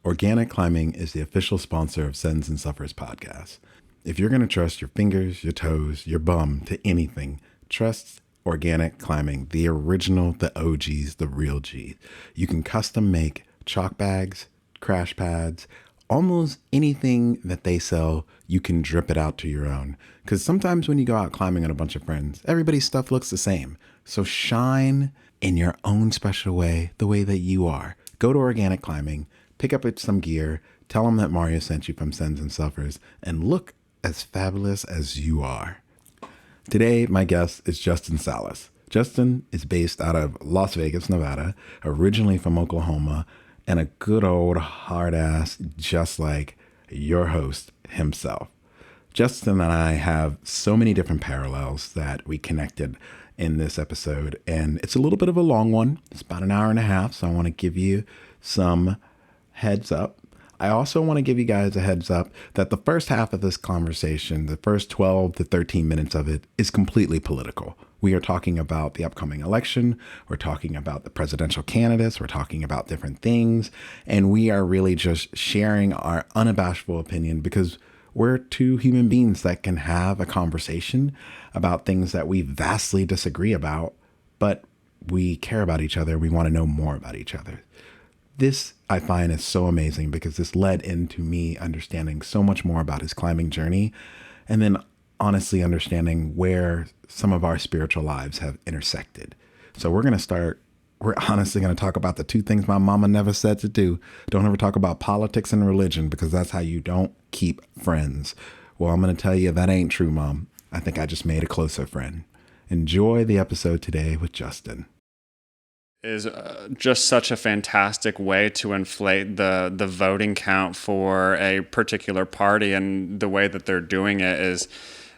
Organic Climbing is the official sponsor of Sends and Suffers podcast. If you're going to trust your fingers, your toes, your bum to anything, trust Organic Climbing, the original, the OGs, the real G. You can custom make chalk bags, crash pads, almost anything that they sell, you can drip it out to your own. Because sometimes when you go out climbing with a bunch of friends, everybody's stuff looks the same. So shine in your own special way, the way that you are. Go to Organic Climbing, pick up some gear, tell them that Mario sent you from Sends and Suffers, and look as fabulous as you are. Today, my guest is Justin Salas. Justin is based out of Las Vegas, Nevada, originally from Oklahoma, and a good old hard ass just like your host himself. Justin and I have so many different parallels that we connected in this episode, and it's a little bit of a long one. It's about an hour and a half, so I want to give you some heads up. I also want to give you guys a heads up that the first half of this conversation, the first 12 to 13 minutes of it, is completely political. We are talking about the upcoming election. We're talking about the presidential candidates. We're talking about different things. And we are really just sharing our unabashful opinion because we're two human beings that can have a conversation about things that we vastly disagree about, but we care about each other. We want to know more about each other. This I find is so amazing because this led into me understanding so much more about his climbing journey, and then honestly understanding where some of our spiritual lives have intersected. So we're honestly going to talk about the two things my mama never said to do. Don't ever talk about politics and religion because that's how you don't keep friends. Well, I'm going to tell you that ain't true, Mom. I think I just made a closer friend. Enjoy the episode today with Justin. Is just such a fantastic way to inflate the voting count for a particular party, and the way that they're doing it is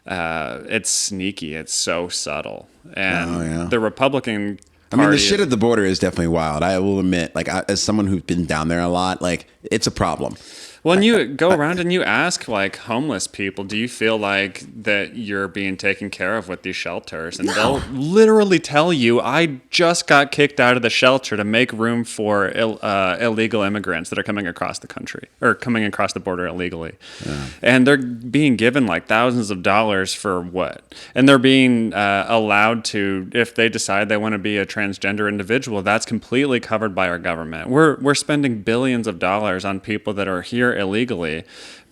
it's sneaky. It's so subtle, and the Republican Party, I mean, the shit at the border is definitely wild. I will admit, like, as someone who's been down there a lot, like, it's a problem. When you go around and you ask, like, homeless people, do you feel like that you're being taken care of with these shelters? And they'll literally tell you, I just got kicked out of the shelter to make room for illegal immigrants that are coming across the country, or coming across the border illegally. Yeah. And they're being given, like, thousands of dollars for what? And they're being allowed to, if they decide they want to be a transgender individual, that's completely covered by our government. We're spending billions of dollars on people that are here illegally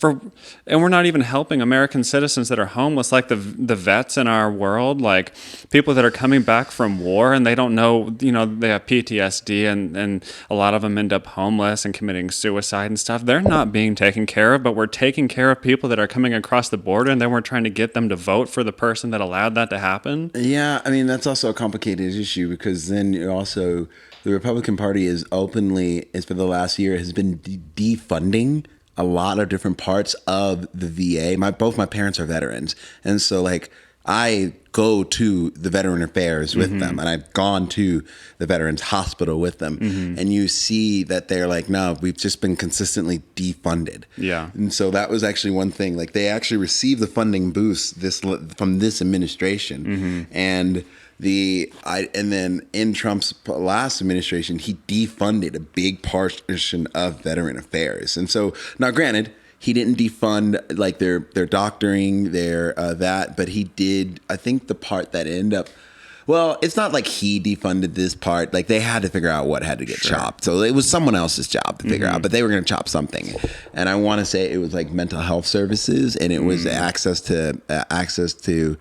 and we're not even helping American citizens that are homeless, like the vets in our world, like people that are coming back from war and they don't know, they have PTSD and a lot of them end up homeless and committing suicide and stuff. They're not being taken care of, but we're taking care of people that are coming across the border, and then we're trying to get them to vote for the person that allowed that to happen. Yeah, I mean, that's also a complicated issue because then you also, the Republican Party is for the last year, has been defunding a lot of different parts of the VA. Both my parents are veterans. And so, like, I go to the Veteran Affairs with them, and I've gone to the Veterans Hospital with them. And you see that they're like, no, we've just been consistently defunded. Yeah. And so that was actually one thing. Like, they actually received the funding boost from this administration. And then in Trump's last administration, he defunded a big portion of Veteran Affairs. And so, now granted, he didn't defund like their doctoring, but he did, I think, the part that ended up, well, it's not like he defunded this part. Like, they had to figure out what had to get chopped. So it was someone else's job to figure out, but they were going to chop something. And I want to say it was like mental health services, and it was access to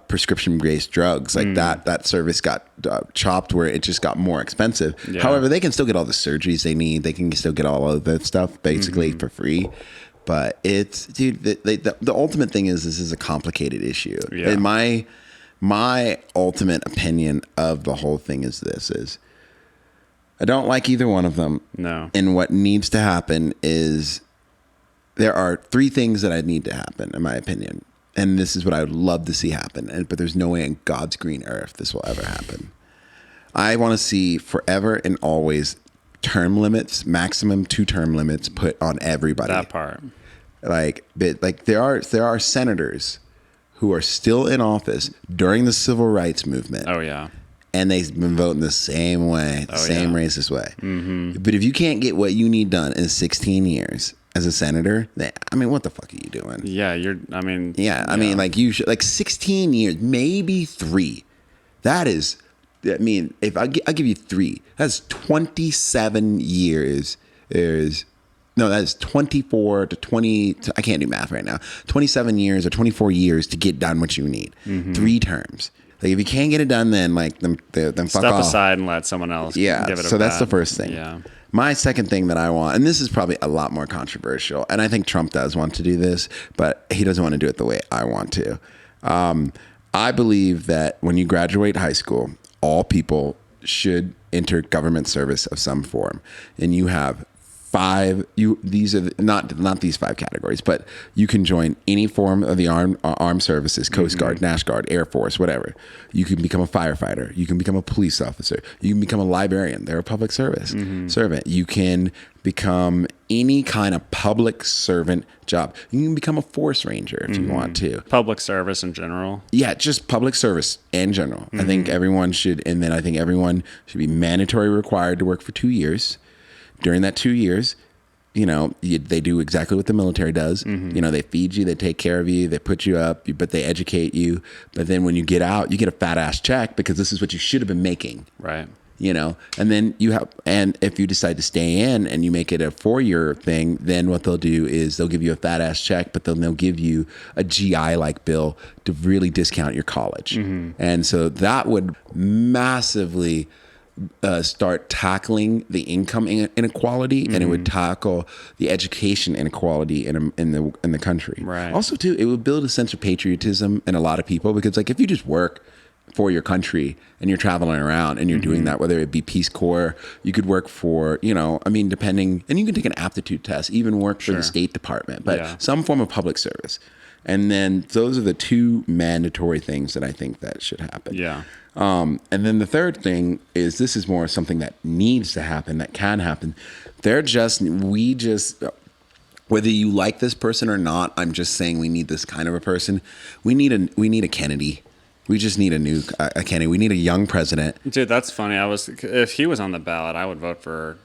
prescription-based drugs. Like that service got chopped where it just got more expensive. Yeah. However, they can still get all the surgeries they need. They can still get all of that stuff basically for free. But it's, dude, the ultimate thing is this is a complicated issue. Yeah. And my ultimate opinion of the whole thing is I don't like either one of them. No. And what needs to happen is there are three things that need to happen, in my opinion. And this is what I would love to see happen. But there's no way in God's green earth this will ever happen. I want to see forever and always term limits, maximum 2 term limits put on everybody. That part. Like there are senators who are still in office during the civil rights movement. Oh, yeah. and they've been voting the same way, the same racist way. Mm-hmm. But if you can't get what you need done in 16 years as a senator, I mean, what the fuck are you doing? Yeah, I mean, like you should, like 16 years, maybe 3. That is, I mean, if I'll give you 3, that's 27 years. That is 24 to 20. I can't do math right now. 27 years or 24 years to get done what you need. 3 terms. Like if you can't get it done, then like then fuck step off. aside and let someone else. Yeah. Give it a So that's bat. the first thing. Yeah. My second thing that I want, and this is probably a lot more controversial, and I think Trump does want to do this, but he doesn't want to do it the way I want to. I believe that when you graduate high school, all people should enter government service of some form, and you have 5. These are not these 5 categories, but you can join any form of the armed services: Coast Guard, National Guard, Air Force, whatever. You can become a firefighter. You can become a police officer. You can become a librarian. They're a public service servant. You can become any kind of public servant job. You can become a forest ranger if you want to. Public service in general. Yeah, just public service in general. I think everyone should, and then I think everyone should be mandatory required to work for 2 years. During that 2 years, they do exactly what the military does. They feed you, they take care of you, they put you up, but they educate you. But then when you get out, you get a fat ass check because this is what you should have been making. Right. And then and if you decide to stay in and you make it a 4-year thing, then what they'll do is they'll give you a fat ass check, but then they'll give you a GI like bill to really discount your college. And so that would massively start tackling the income inequality, and it would tackle the education inequality in the country. Right. Also, too, it would build a sense of patriotism in a lot of people, because like if you just work for your country and you're traveling around and you're doing that, whether it be Peace Corps, you could work for, depending, and you can take an aptitude test, even work for the State Department, but some form of public service. And then those are the 2 mandatory things that I think that should happen. Yeah. And then the third thing is, this is more something that needs to happen, that can happen. Whether you like this person or not, I'm just saying we need this kind of a person. We need a Kennedy. We just need a Kennedy. We need a young president. Dude, that's funny. If he was on the ballot, I would vote for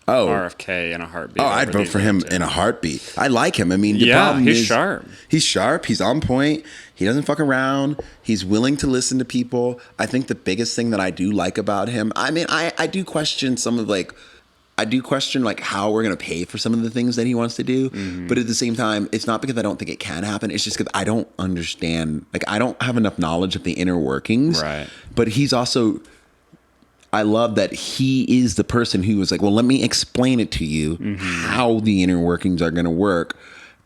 RFK in a heartbeat. Oh, I'd vote for him in a heartbeat. I like him. I mean, he's sharp. He's sharp. He's on point. He doesn't fuck around. He's willing to listen to people. I think the biggest thing that I do like about him, I mean, I do question how we're going to pay for some of the things that he wants to do. But at the same time, it's not because I don't think it can happen. It's just because I don't understand. Like, I don't have enough knowledge of the inner workings. Right. But he's also, I love that he is the person who was like, well, let me explain it to you how the inner workings are going to work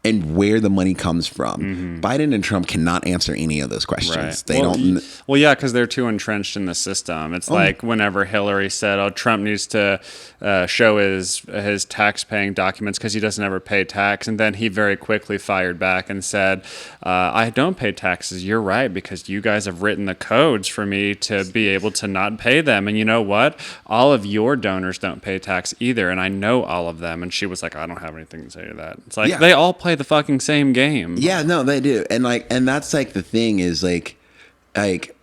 and where the money comes from. Biden and Trump cannot answer any of those questions. Right. They don't. Well, yeah, because they're too entrenched in the system. It's like whenever Hillary said, "Oh, Trump needs to show his tax-paying documents because he doesn't ever pay tax," and then he very quickly fired back and said, "I don't pay taxes. You're right, because you guys have written the codes for me to be able to not pay them. And you know what? All of your donors don't pay tax either, and I know all of them." And she was like, "I don't have anything to say to that." It's like they all play the fucking same game. Yeah, no, they do. And that's like the thing is like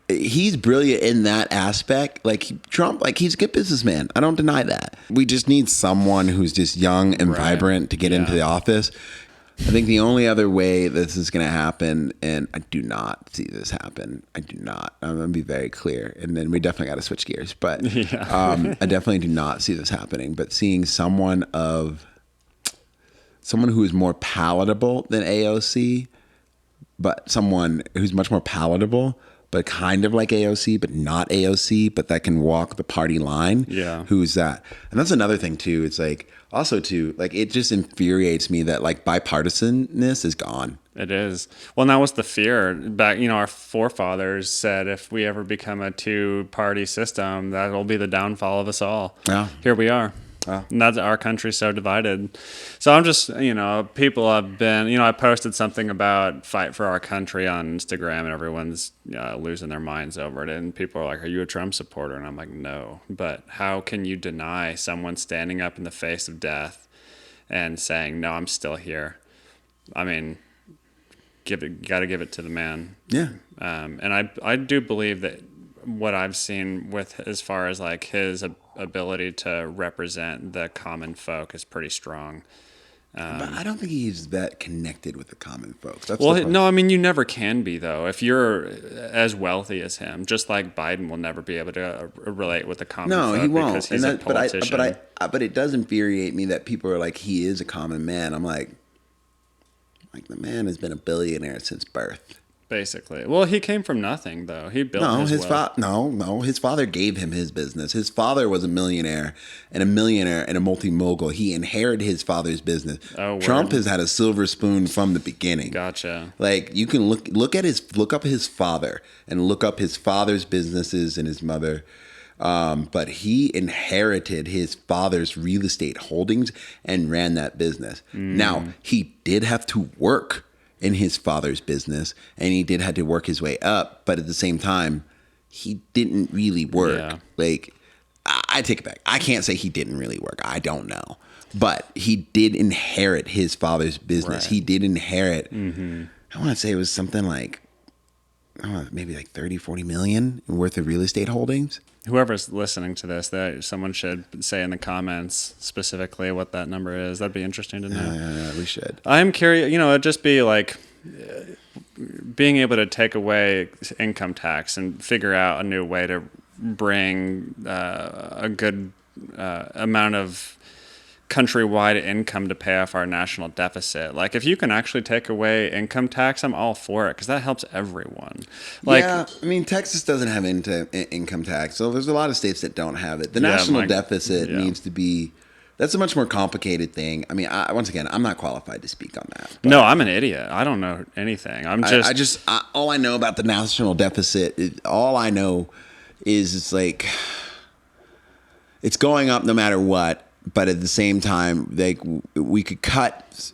he's brilliant in that aspect. Like Trump, like he's a good businessman. I don't deny that. We just need someone who's just young and vibrant to get into the office. I think the only other way this is going to happen, and I do not see this happen. I do not. I'm going to be very clear. And then we definitely got to switch gears. But I definitely do not see this happening. But seeing someone who is more palatable than AOC, but someone who's much more palatable, but kind of like AOC, but not AOC, but that can walk the party line. Yeah. Who's that? And that's another thing too. It's like, also too, like it just infuriates me that like bipartisanness is gone. It is. Well, and that was the fear back. Our forefathers said if we ever become a 2-party system, that'll be the downfall of us all. Yeah. Here we are. And that's our country's so divided. So I'm just, people have been, I posted something about fight for our country on Instagram, and everyone's losing their minds over it. And people are like, "Are you a Trump supporter?" And I'm like, "No." But how can you deny someone standing up in the face of and saying, "No, I'm still here"? I mean, got to give it to the man. Yeah. And I do believe that what I've seen with as far as like his ability to represent the common folk is pretty strong. But I don't think he's that connected with the common folks. That's the Well, part. no, I mean, you never can be, though. If you're as wealthy as him, just like Biden will never be able to relate with the common No, folk he won't. because he's a politician. But it does infuriate me that people are like, he is a common man. I'm like the man has been a billionaire since birth. Basically. Well, he came from nothing, though. He built his wealth. His father gave him his business. His father was a millionaire and a multi-mogul. He inherited his father's business. Oh, Trump word. has had a silver spoon from the beginning. Gotcha. Like, you can look up his father and look up his father's businesses and his mother. But he inherited his father's real estate holdings and ran that business. Now, he did have to work in his father's business, and he did have to work his way up, but at the same time, he didn't really work. Yeah. Like, I take it back. I can't say he didn't really work. I don't know. But he did inherit his father's business. Right. He did inherit, I want to say it was something like, I don't know, maybe like 30, 40 million worth of real estate holdings. Whoever's listening to this, that someone should say in the comments specifically what that number is. That'd be interesting to know. We should. I'm curious, it'd just be like being able to take away income tax and figure out a new way to bring a good amount of countrywide income to pay off our national deficit. Like, if you can actually take away income tax, I'm all for it because that helps everyone. Like, yeah, I mean, Texas doesn't have income tax, so there's a lot of states that don't have it. The national deficit needs to be. That's a much more complicated thing. I mean, once again, I'm not qualified to speak on that. No, I'm an idiot. I don't know anything. All I know about the national deficit, all I know is it's like it's going up no matter what. But at the same time, we could cut.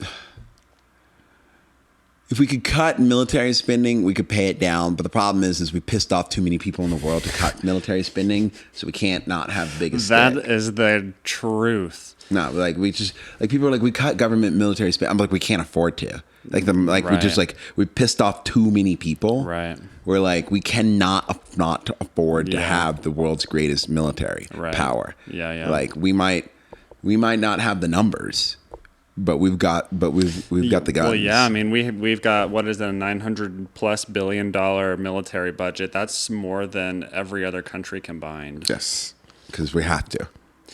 If we could cut military spending, we could pay it down. But the problem is we pissed off too many people in the world to cut military spending, so we can't not have the biggest. That stick. is the truth. No, like people are like, we cut government military spending. I'm like, we can't afford to. Right. We pissed off too many people. Right. We're like, we cannot not afford to have the world's greatest military power. Yeah. Like, we might not have the numbers, but we've got the guns. Well, yeah. I mean, we've got, what is it, a $900+ billion military budget. That's more than every other country combined. Yes, because we have to.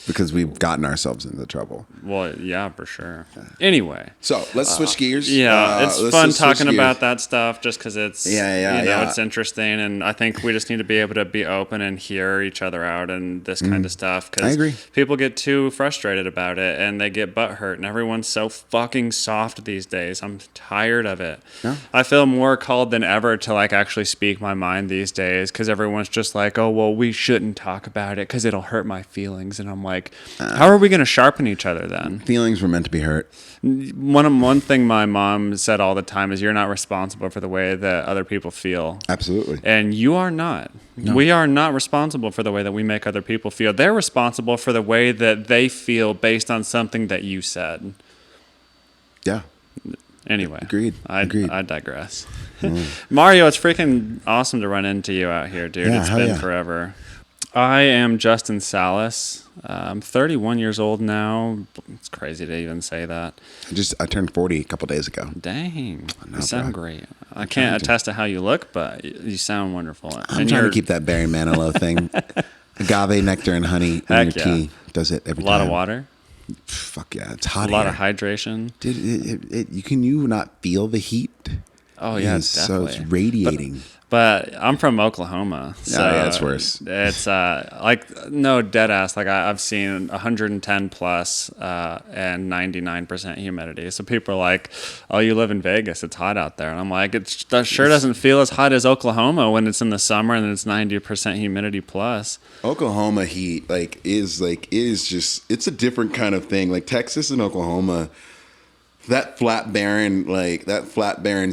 Because we've gotten ourselves into trouble. Well, yeah, for sure. Anyway. So let's switch gears. Yeah, it's fun talking about that stuff just because it's, it's interesting. And I think we just need to be able to be open and hear each other out and this kind of stuff. I agree. People get too frustrated about it and they get butthurt. And everyone's so fucking soft these days. I'm tired of it. Yeah. I feel more called than ever to like actually speak my mind these days because everyone's just like, oh, well, we shouldn't talk about it because it'll hurt my feelings. And I'm like, how are we going to sharpen each other then? Feelings were meant to be hurt. One thing my mom said all the time is you're not responsible for the way that other people feel. Absolutely. And you are not. No. We are not responsible for the way that we make other people feel. They're responsible for the way that they feel based on something that you said. Yeah. Anyway. Agreed. I digress. Mario, it's freaking awesome to run into you out here, dude. Yeah, it's been forever. I am Justin Salas. I'm 31 years old now. It's crazy to even say that. I turned 40 a couple days ago. Dang. You sound great. I can't attest to how you look, but you sound wonderful. I'm trying to keep that Barry Manilow thing. Agave, nectar, and honey in your tea. Does it every time. A lot of water. Fuck yeah. It's hot. A lot of hydration. Dude, can you not feel the heat? Oh, yeah, definitely. So it's radiating. But I'm from Oklahoma. So it's worse. It's no, dead ass. Like I've seen 110 plus and 99% humidity. So people are like, "Oh, you live in Vegas? It's hot out there." And I'm like, that sure doesn't feel as hot as Oklahoma when it's in the summer and it's 90% humidity plus. Oklahoma heat is just, it's a different kind of thing. Like Texas and Oklahoma. That flat barren,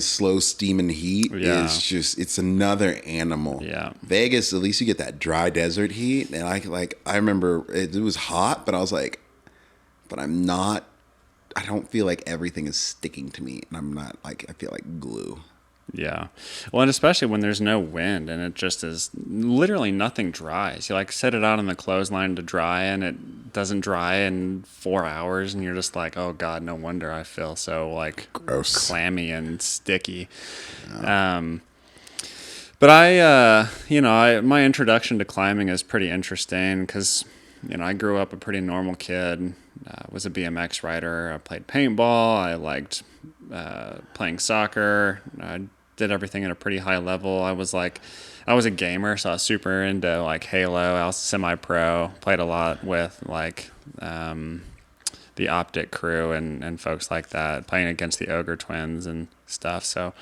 slow steaming heat is just, it's another animal. Yeah. Vegas, at least you get that dry desert heat. And I remember it was hot, but I was like, but I don't feel like everything is sticking to me. And I'm not like, I feel like glue. Yeah. Well, and especially when there's no wind and it just is literally nothing dries. You like set it out on the clothesline to dry and it doesn't dry in 4 hours and you're just like, oh God, no wonder I feel so like Gross. clammy and sticky. But my introduction to climbing is pretty interesting because, I grew up a pretty normal kid. Was a BMX rider. I played paintball. I liked playing soccer. I did everything at a pretty high level. I was a gamer, so I was super into like Halo. I was semi-pro. Played a lot with like the Optic crew and folks like that, playing against the Ogre Twins and stuff. So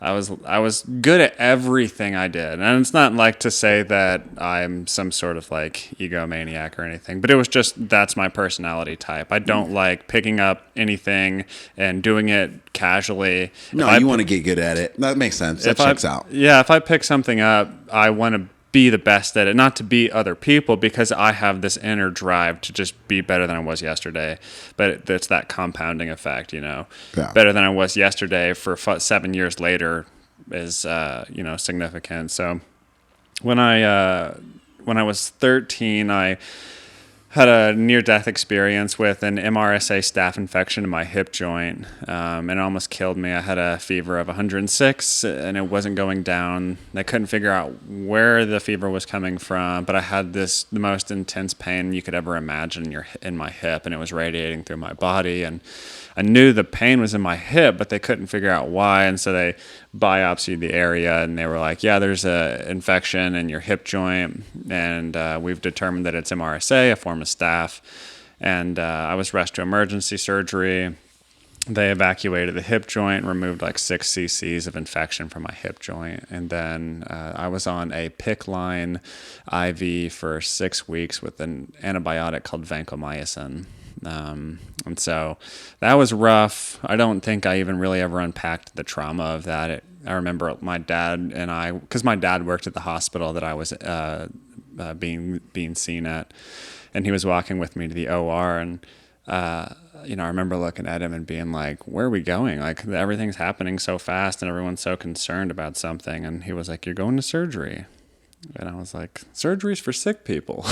I was good at everything I did. And it's not like to say that I'm some sort of like egomaniac or anything, but it was just, that's my personality type. I don't like picking up anything and doing it casually. No, you want to get good at it. That makes sense. That checks out. Yeah, if I pick something up, I want to be the best at it, not to beat other people, because I have this inner drive to just be better than I was yesterday. But it's that compounding effect, Yeah. Better than I was yesterday for 7 years later is, significant. So when I was 13, I had a near-death experience with an MRSA staph infection in my hip joint, and it almost killed me. I had a fever of 106, and it wasn't going down. They couldn't figure out where the fever was coming from, but I had the most intense pain you could ever imagine in my hip, and it was radiating through my body, and I knew the pain was in my hip, but they couldn't figure out why, and so they biopsied the area, and they were like, yeah, there's an infection in your hip joint, and we've determined that it's MRSA, a form of staph, and I was rushed to emergency surgery. They evacuated the hip joint, removed like 6 cc's of infection from my hip joint, and then I was on a PICC line IV for 6 weeks with an antibiotic called vancomycin. And so that was rough. I don't think I even really ever unpacked the trauma of that. I remember my dad and I, because my dad worked at the hospital that I was being seen at, and he was walking with me to the OR, and I remember looking at him and being like, where are we going? Like, everything's happening so fast and everyone's so concerned about something. And he was like, you're going to surgery. And I was like, surgery's for sick people.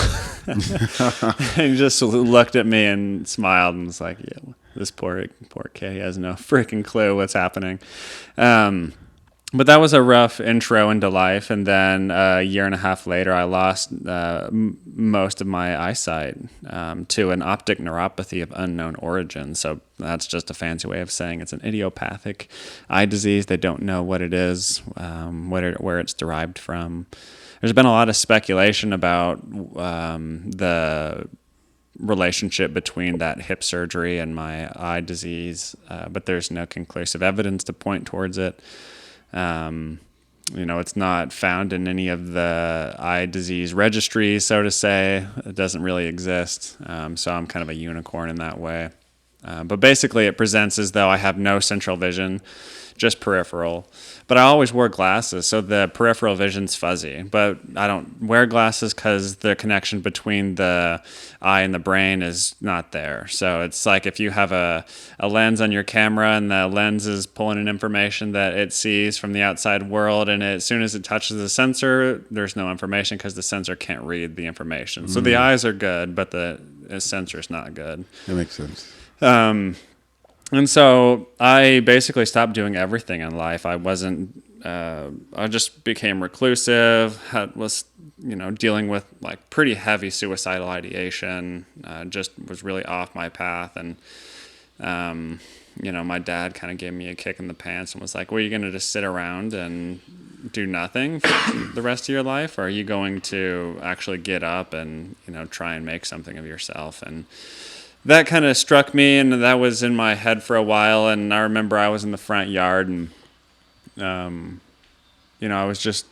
And he just looked at me and smiled and was like, yeah, this poor kid has no freaking clue what's happening. But that was a rough intro into life. And then a year and a half later, I lost most of my eyesight to an optic neuropathy of unknown origin. So that's just a fancy way of saying it's an idiopathic eye disease. They don't know what it is, where it's derived from. There's been a lot of speculation about the relationship between that hip surgery and my eye disease, but there's no conclusive evidence to point towards it. It's not found in any of the eye disease registries, so to say. It doesn't really exist. So I'm kind of a unicorn in that way. But basically it presents as though I have no central vision, just peripheral. But I always wore glasses, so the peripheral vision's fuzzy. But I don't wear glasses because the connection between the eye and the brain is not there. So it's like if you have a lens on your camera and the lens is pulling in information that it sees from the outside world, and as soon as it touches the sensor, there's no information because the sensor can't read the information. So the eyes are good, but the sensor's not good. That makes sense. And so I basically stopped doing everything in life. I just became reclusive, was dealing with like pretty heavy suicidal ideation, just was really off my path. And, my dad kind of gave me a kick in the pants and was like, well, are you going to just sit around and do nothing for the rest of your life? Or are you going to actually get up and, try and make something of yourself? And that kind of struck me, and that was in my head for a while. And I remember I was in the front yard, and I was just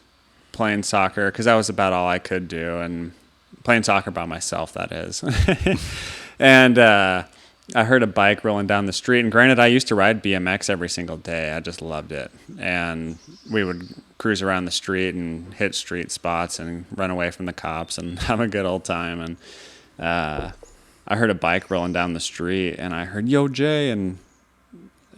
playing soccer because that was about all I could do, and playing soccer by myself, that is. And I heard a bike rolling down the street, and granted, I used to ride BMX every single day. I just loved it, and we would cruise around the street and hit street spots and run away from the cops and have a good old time. And I heard a bike rolling down the street, and I heard, yo, Jay, and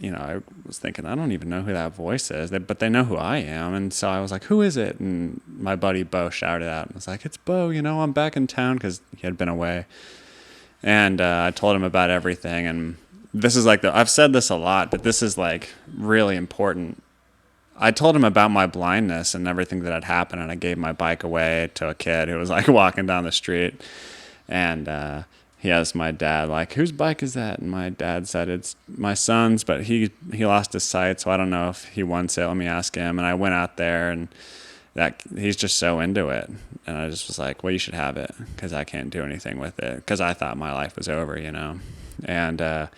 I was thinking, I don't even know who that voice is, but they know who I am. And so I was like, who is it? And my buddy Bo shouted out and was like, it's Bo, I'm back in town, because he had been away. And I told him about everything. And this is like, I've said this a lot, but this is like really important. I told him about my blindness and everything that had happened, and I gave my bike away to a kid who was like walking down the street. And he asked my dad, like, whose bike is that? And my dad said, it's my son's, but he lost his sight, so I don't know if he wants it. Let me ask him. And I went out there, and that he's just so into it. And I just was like, well, you should have it, because I can't do anything with it, because I thought my life was over, And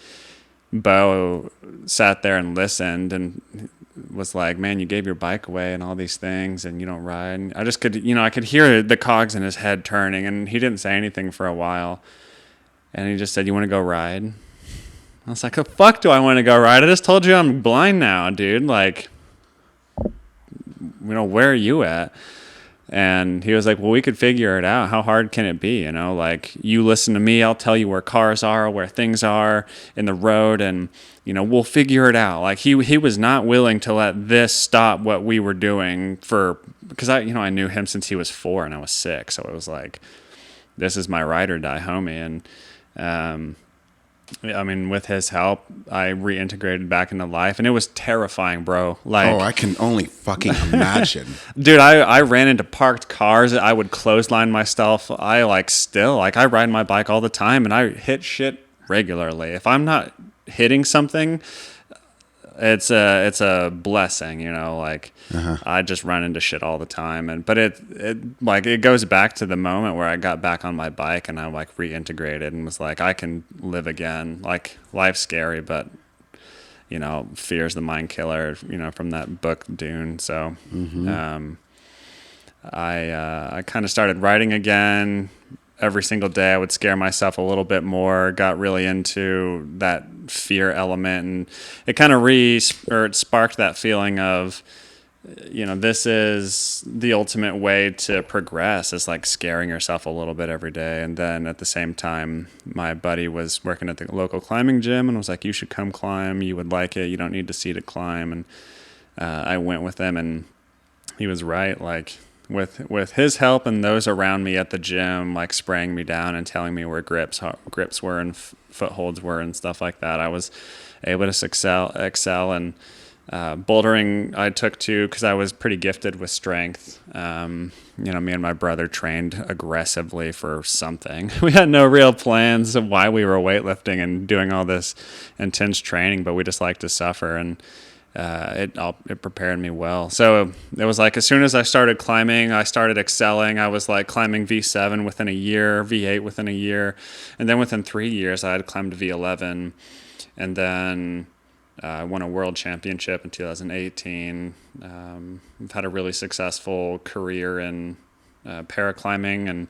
Bo sat there and listened and was like, man, you gave your bike away and all these things, and you don't ride. And I just could, I could hear the cogs in his head turning, and he didn't say anything for a while. And he just said, you want to go ride? I was like, the fuck do I want to go ride? I just told you I'm blind now, dude. Like, where are you at? And he was like, well, we could figure it out. How hard can it be? Like, you listen to me, I'll tell you where cars are, where things are in the road, and, we'll figure it out. Like, he was not willing to let this stop what we were doing because I knew him since he was 4 and I was 6. So it was like, this is my ride or die homie. And, with his help, I reintegrated back into life, and it was terrifying, bro. Like, I can only fucking imagine. Dude, I ran into parked cars. I would clothesline myself. I ride my bike all the time, and I hit shit regularly. If I'm not hitting something, it's a blessing, I just run into shit all the time. But it goes back to the moment where I got back on my bike and I like reintegrated and was like, I can live again. Like, life's scary, but fear's the mind killer, from that book Dune. So, I kind of started writing again. Every single day I would scare myself a little bit more, got really into that fear element, and it kind of it sparked that feeling of, this is the ultimate way to progress, is like scaring yourself a little bit every day. And then at the same time, my buddy was working at the local climbing gym and was like, you should come climb. You would like it. You don't need to see to climb. And I went with him, and he was right. Like, with his help and those around me at the gym, like spraying me down and telling me where grips were and footholds were and stuff like that, I was able to excel. And bouldering I took to, because I was pretty gifted with strength. Me and my brother trained aggressively for something. We had no real plans of why we were weightlifting and doing all this intense training, but we just liked to suffer. And it prepared me well. So it was like, as soon as I started climbing, I started excelling. I was like climbing V7 within a year, V8 within a year. And then within 3 years, I had climbed V11. And then I won a world championship in 2018. I've had a really successful career in paraclimbing and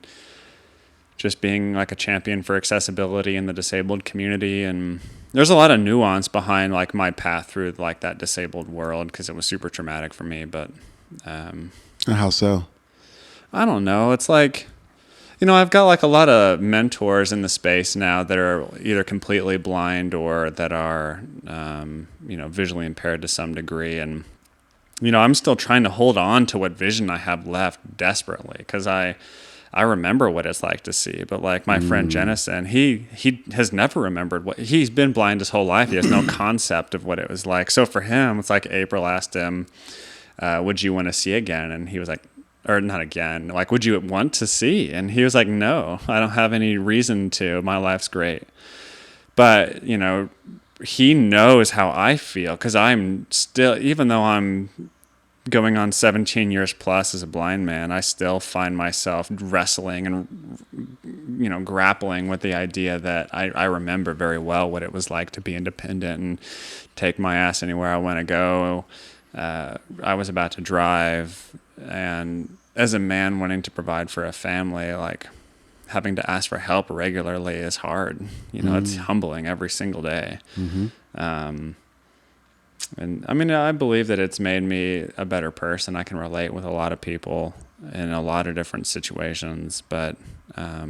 just being like a champion for accessibility in the disabled community. And there's a lot of nuance behind like my path through like that disabled world, because it was super traumatic for me. But How so? I don't know. It's like, I've got like a lot of mentors in the space now that are either completely blind or that are, visually impaired to some degree. And, I'm still trying to hold on to what vision I have left desperately, because I remember what it's like to see. But like my friend Jennison, he has never remembered he's been blind his whole life. He has no concept of what it was like. So for him, it's like April asked him, would you want to see again? And he was like, or not again, like, would you want to see? And he was like, no, I don't have any reason to. My life's great. But, he knows how I feel, because I'm still, even though I'm going on 17 years plus as a blind man, I still find myself wrestling and, grappling with the idea that I remember very well what it was like to be independent and take my ass anywhere I want to go. I was about to drive, and as a man wanting to provide for a family, like having to ask for help regularly is hard. It's humbling every single day. And I believe that it's made me a better person. I can relate with a lot of people in a lot of different situations, but I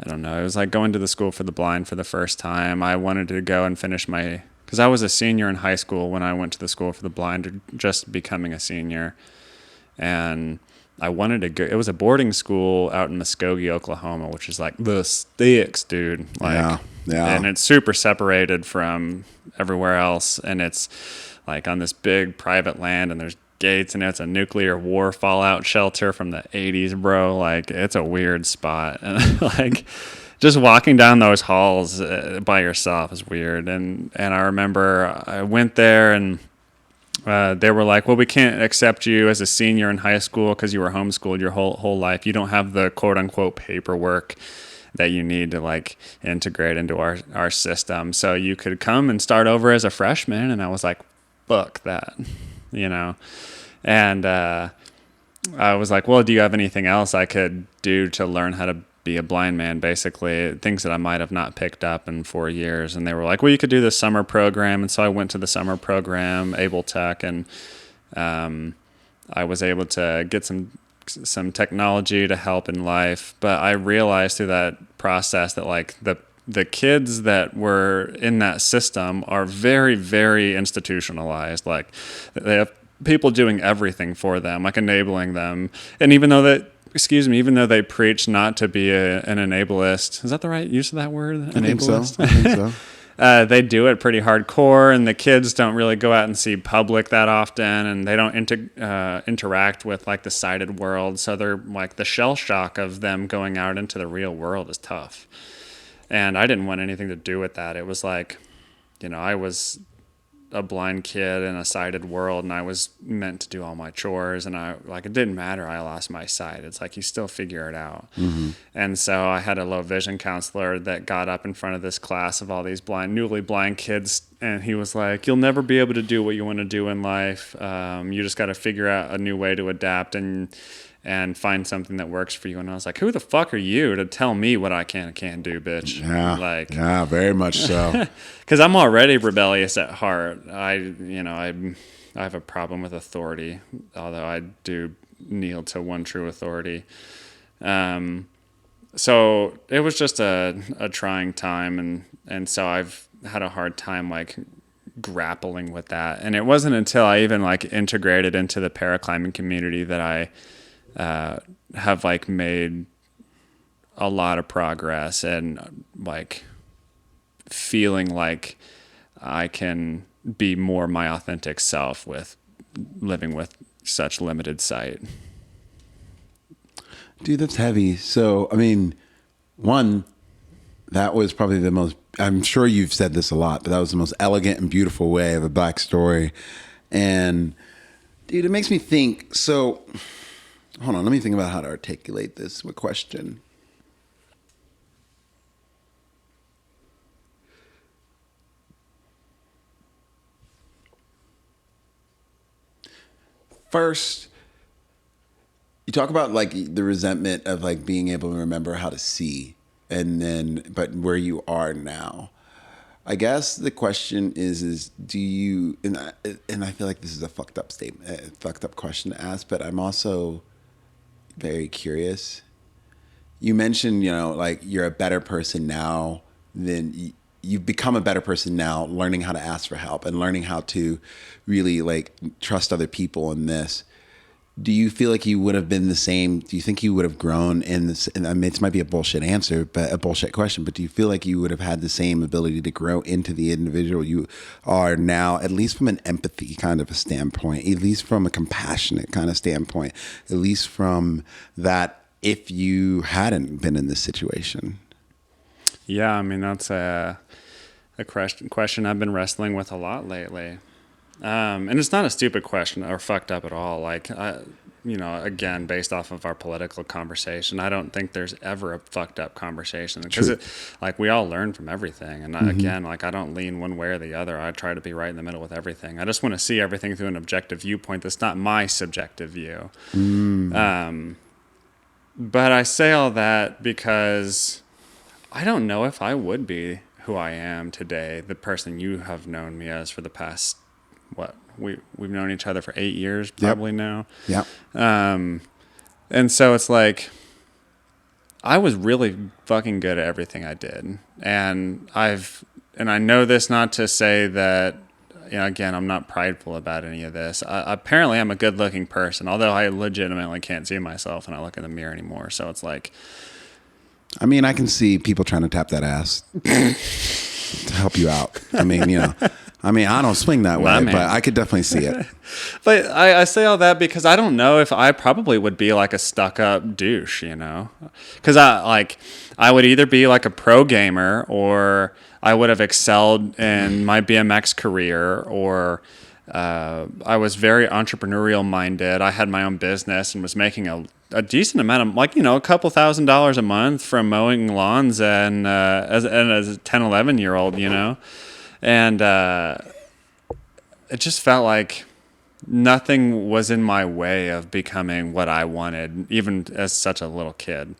don't know. It was like going to the school for the blind for the first time. I wanted to go and finish my because I was a senior in high school when I went to the school for the blind, or just becoming a senior. And I wanted to go. It was a boarding school out in Muskogee, Oklahoma, which is like the sticks, dude. Like, yeah. And it's super separated from everywhere else. And it's like on this big private land, and there's gates, and it's a nuclear war fallout shelter from the 80s, bro. Like, it's a weird spot. And like, just walking down those halls by yourself is weird. And I remember I went there, and they were like, well, we can't accept you as a senior in high school because you were homeschooled your whole life. You don't have the quote unquote paperwork that you need to like integrate into our system. So you could come and start over as a freshman. And I was like, fuck that, you know? And I was like, well, do you have anything else I could do to learn how to be a blind man, basically, things that I might have not picked up in 4 years. And they were like, well, you could do the summer program. And so I went to the summer program, Able Tech, and I was able to get some technology to help in life. But I realized through that process that like the kids that were in that system are very, very institutionalized. Like, they have people doing everything for them, like enabling them. And even though they preach not to be an enableist, is that the right use of that word? I think so. They do it pretty hardcore, and the kids don't really go out and see public that often, and they don't interact with like the sighted world. So they're like, the shell shock of them going out into the real world is tough. And I didn't want anything to do with that. It was like, you know, I was a blind kid in a sighted world, and I was meant to do all my chores, and it didn't matter. I lost my sight. It's like, you still figure it out. Mm-hmm. And so I had a low vision counselor that got up in front of this class of all these newly blind kids. And he was like, you'll never be able to do what you want to do in life. You just got to figure out a new way to adapt and find something that works for you. And I was like, who the fuck are you to tell me what I can and can't do, bitch? Yeah, very much so. Because I'm already rebellious at heart. I have a problem with authority, although I do kneel to one true authority. So it was just a trying time, and so I've had a hard time like grappling with that. And it wasn't until I even like integrated into the paraclimbing community that I have like made a lot of progress, and like feeling like I can be more my authentic self with living with such limited sight. Dude, that's heavy. So, I mean, one, that was probably the most, I'm sure you've said this a lot, but that was the most elegant and beautiful way of a Black story. And dude, it makes me think, so hold on, let me think about how to articulate this with a question. First, you talk about like the resentment of like being able to remember how to see, and then, but where you are now. I guess the question is do you, and I feel like this is a fucked up statement, a fucked up question to ask, but I'm also very curious. You mentioned, you know, like you're a better person now than you've become a better person now, learning how to ask for help and learning how to really like trust other people in this. Do you feel like you would have been the same? Do you think you would have grown in this? And I mean, it might be a bullshit answer, but a bullshit question, but do you feel like you would have had the same ability to grow into the individual you are now, at least from an empathy kind of a standpoint, at least from a compassionate kind of standpoint, at least from that, if you hadn't been in this situation? Yeah, I mean, that's a question I've been wrestling with a lot lately. And it's not a stupid question or fucked up at all. Like, again, based off of our political conversation, I don't think there's ever a fucked up conversation, because we all learn from everything. And again, like, I don't lean one way or the other. I try to be right in the middle with everything. I just want to see everything through an objective viewpoint that's not my subjective view. But I say all that because I don't know if I would be who I am today, the person you have known me as for the past, we've known each other for 8 years probably now. Yeah. And so it's like, I was really fucking good at everything I did. And I've and I know this not to say that, again, I'm not prideful about any of this. Apparently, I'm a good-looking person, although I legitimately can't see myself when I look in the mirror anymore. So it's like, I mean, I can see people trying to tap that ass to help you out. I mean, I don't swing that way, but I could definitely see it. But I say all that because I don't know if I probably would be like a stuck-up douche, because I would either be like a pro gamer, or I would have excelled in my BMX career, or I was very entrepreneurial minded. I had my own business and was making a decent amount of, a couple $1,000s a month from mowing lawns and as a 10, 11-year-old, and it just felt like nothing was in my way of becoming what I wanted, even as such a little kid.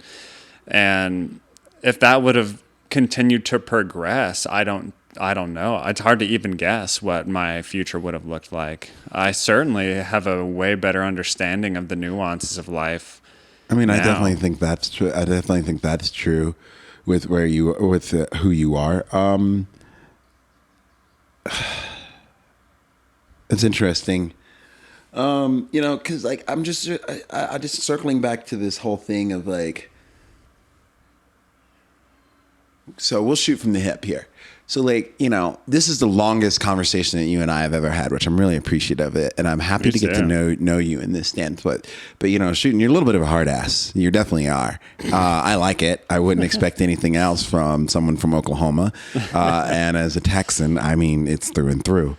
And if that would have continued to progress, I don't know. It's hard to even guess what my future would have looked like. I certainly have a way better understanding of the nuances of life. I mean, now. I definitely think that's true. I definitely think that's true with who you are. It's interesting. Because I'm just I just circling back to this whole thing of so we'll shoot from the hip here. So this is the longest conversation that you and I have ever had, which I'm really appreciative of it, and I'm happy to get to know you in this stance. But shooting, you're a little bit of a hard ass. You definitely are. I like it. I wouldn't expect anything else from someone from Oklahoma, and as a Texan, I mean, it's through and through.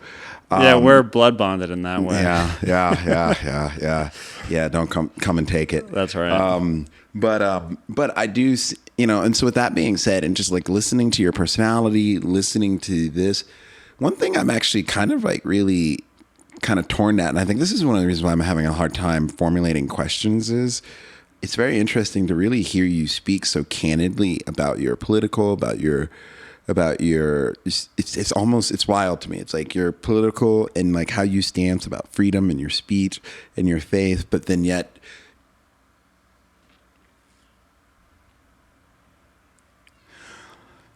Yeah, we're blood bonded in that way. Yeah. Don't come and take it. That's right. But I do, and so with that being said, and just listening to your personality, listening to this, one thing I'm actually kind of really kind of torn at, and I think this is one of the reasons why I'm having a hard time formulating questions, is it's very interesting to really hear you speak so candidly about your political, about your it's wild to me. It's your political and how you stand about freedom and your speech and your faith, but then yet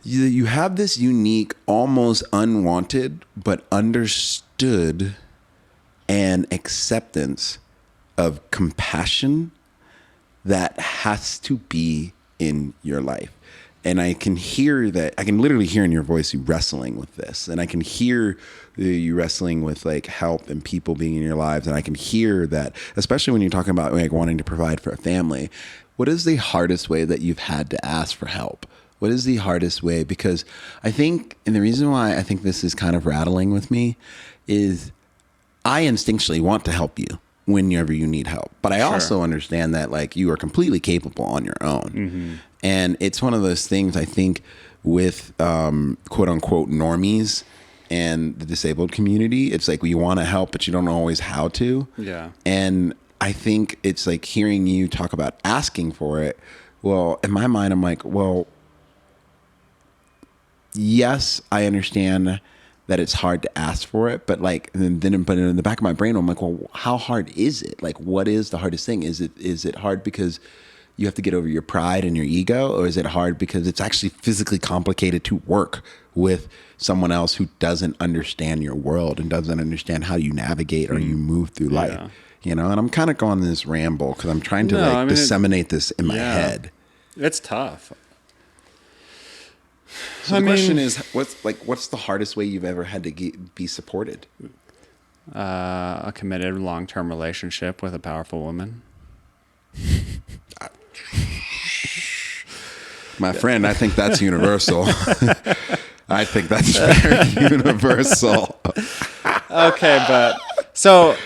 you have this unique, almost unwanted but understood and acceptance of compassion that has to be in your life. And I can hear that. I can literally hear in your voice you wrestling with this, and I can hear you wrestling with help and people being in your lives. And I can hear that, especially when you're talking about wanting to provide for a family. What is the hardest way that you've had to ask for help? What is the hardest way? Because I think, and the reason why I think this is kind of rattling with me, is I instinctually want to help you whenever you need help, but I also understand that you are completely capable on your own. Mm-hmm. And it's one of those things, I think, with quote unquote normies and the disabled community. It's you want to help, but you don't know always how to. Yeah. And I think it's hearing you talk about asking for it. Well, in my mind, I'm well, yes, I understand that it's hard to ask for it, but but in the back of my brain, I'm well, how hard is it? What is the hardest thing? Is it hard because you have to get over your pride and your ego, or is it hard because it's actually physically complicated to work with someone else who doesn't understand your world and doesn't understand how you navigate or you move through life? And I'm kind of going on this ramble because I'm trying to disseminate this in my head. It's tough. So the question is, what's the hardest way you've ever had to be supported? A committed long-term relationship with a powerful woman. My friend, I think that's universal. I think that's very universal. Okay, but so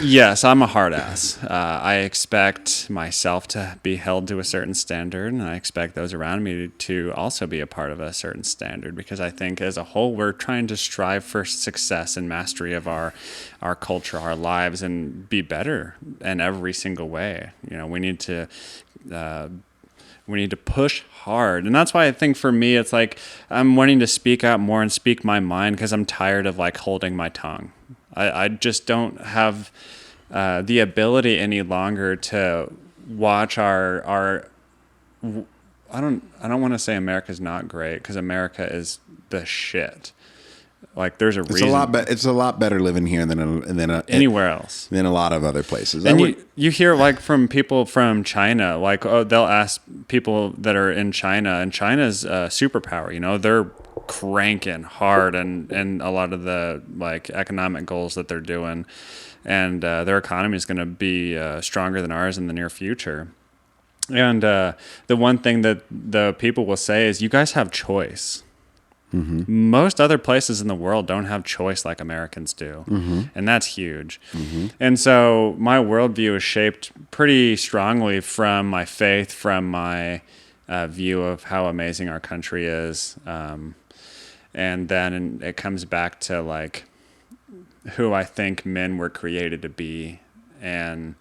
yes, I'm a hard ass. I expect myself to be held to a certain standard, and I expect those around me to also be a part of a certain standard, because I think as a whole we're trying to strive for success and mastery of our culture, our lives, and be better in every single way. We need to push hard. And that's why I think for me, it's I'm wanting to speak out more and speak my mind, because I'm tired of holding my tongue. I just don't have the ability any longer to watch our I don't want to say America's not great, because America is the shit. Like, there's a reason. It's a lot better living here anywhere else, than a lot of other places. And you hear, like, from people from China, like, oh, they'll ask people that are in China, and China's a superpower. You know, they're cranking hard and a lot of the, like, economic goals that they're doing, and their economy is going to be stronger than ours in the near future. And the one thing that the people will say is, you guys have choice. Mm-hmm. Most other places in the world don't have choice like Americans do. Mm-hmm. And that's huge. Mm-hmm. And so my worldview is shaped pretty strongly from my faith, from my view of how amazing our country is. And then it comes back to, like, who I think men were created to be. And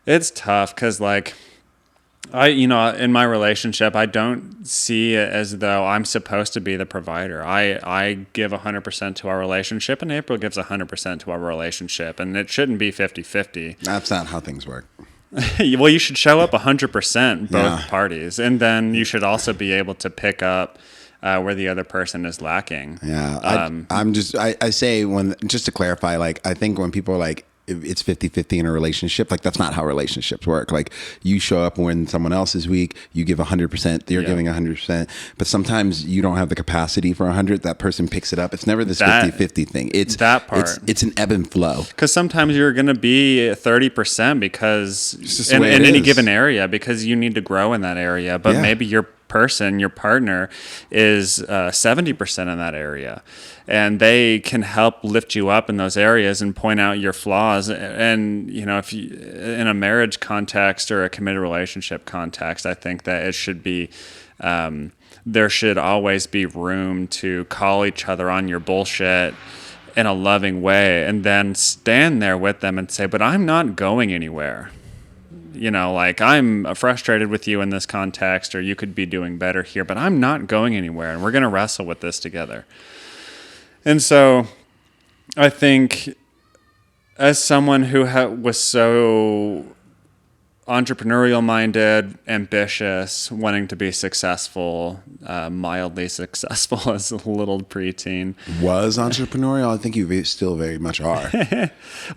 it's tough because, like, in my relationship, I don't see it as though I'm supposed to be the provider. I give 100% to our relationship, and April gives 100% to our relationship, and it shouldn't be 50-50. That's not how things work. Well, you should show up 100% both parties, and then you should also be able to pick up where the other person is lacking. Yeah, I say, just to clarify, like, I think when people are like, it's 50-50 in a relationship, like, that's not how relationships work. Like, you show up when someone else is weak, you give 100%, they're giving 100%, but sometimes you don't have the capacity for 100, that person picks it up. It's never this 50-50 thing. It's that part. It's an ebb and flow. Because sometimes you're going to be 30% because in any given area, because you need to grow in that area, but maybe your partner is 70% in that area, and they can help lift you up in those areas and point out your flaws. And, you know, if you, in a marriage context or a committed relationship context, I think that it should be, there should always be room to call each other on your bullshit in a loving way, and then stand there with them and say, but I'm not going anywhere. You know, like, I'm frustrated with you in this context, or you could be doing better here, but I'm not going anywhere, and we're going to wrestle with this together. And so I think, as someone who was so entrepreneurial minded, ambitious, wanting to be successful, mildly successful as a little preteen. Was entrepreneurial? I think you still very much are.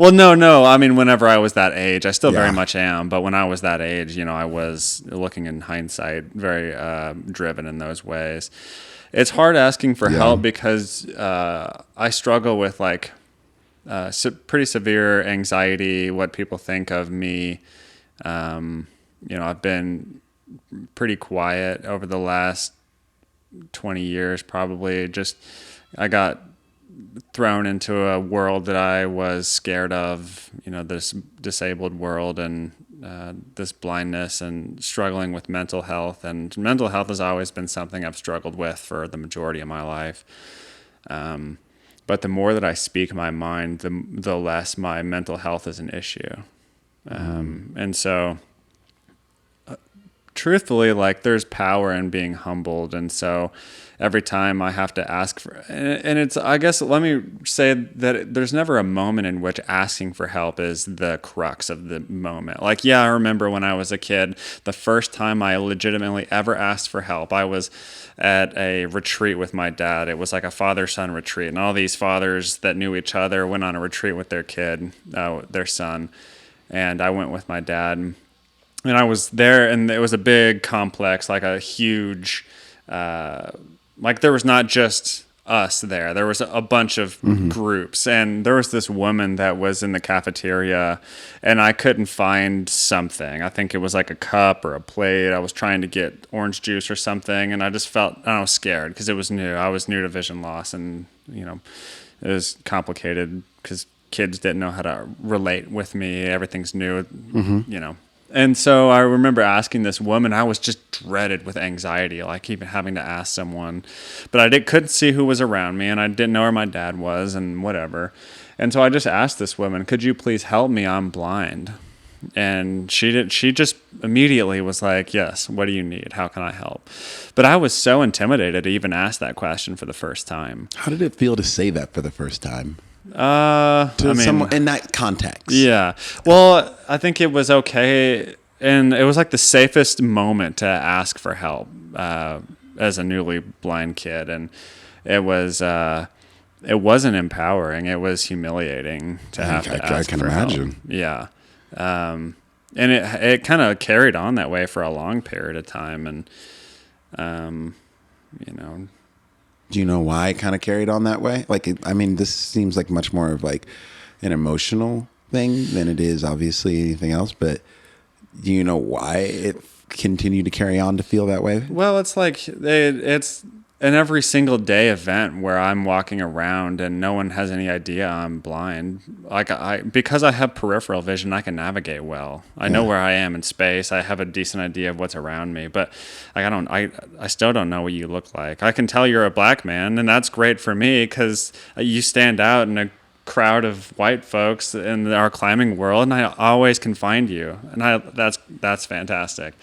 Well, no. I mean, whenever I was that age, I still very much am. But when I was that age, you know, I was, looking in hindsight, very driven in those ways. It's hard asking for help because I struggle with, like, pretty severe anxiety, what people think of me. You know, I've been pretty quiet over the last 20 years, probably. Just, I got thrown into a world that I was scared of, you know, this disabled world, and this blindness, and struggling with mental health. And mental health has always been something I've struggled with for the majority of my life. But the more that I speak my mind, the less my mental health is an issue. And so, truthfully, like, there's power in being humbled. And so every time I have to ask for, and it's, I guess, let me say that there's never a moment in which asking for help is the crux of the moment. Like, I remember when I was a kid, the first time I legitimately ever asked for help, I was at a retreat with my dad. It was like a father-son retreat, and all these fathers that knew each other went on a retreat with their kid, their son. And I went with my dad, and I was there, and it was a big complex, like a huge, like, there was not just us there. There was a bunch of groups, and there was this woman that was in the cafeteria, and I couldn't find something. I think it was like a cup or a plate. I was trying to get orange juice or something, and I just felt, I was scared because it was new. I was new to vision loss, and, you know, it was complicated because kids didn't know how to relate with me. Everything's new, you know. And so I remember asking this woman, I was just dreaded with anxiety, like, even having to ask someone. But I couldn't see who was around me, and I didn't know where my dad was, and whatever. And so I just asked this woman, could you please help me? I'm blind. And she just immediately was like, yes, what do you need? How can I help? But I was so intimidated to even ask that question for the first time. How did it feel to say that for the first time? I mean, someone in that context. Yeah. Well, I think it was okay and it was like the safest moment to ask for help as a newly blind kid, and it wasn't empowering. It was humiliating to have to ask I can for imagine. help. Yeah. And it kind of carried on that way for a long period of time. And, you know, Do you know why it kind of carried on that way? Like, I mean, this seems like much more of like an emotional thing than it is obviously anything else. But do you know why it continued to carry on to feel that way? well, it's like it's an every single day event where I'm walking around and no one has any idea I'm blind. Like because I have peripheral vision, I can navigate well. I know where I am in space. I have a decent idea of what's around me, but like, I still don't know what you look like. I can tell you're a black man, and that's great for me because you stand out in a crowd of white folks in our climbing world, and I always can find you, and that's fantastic.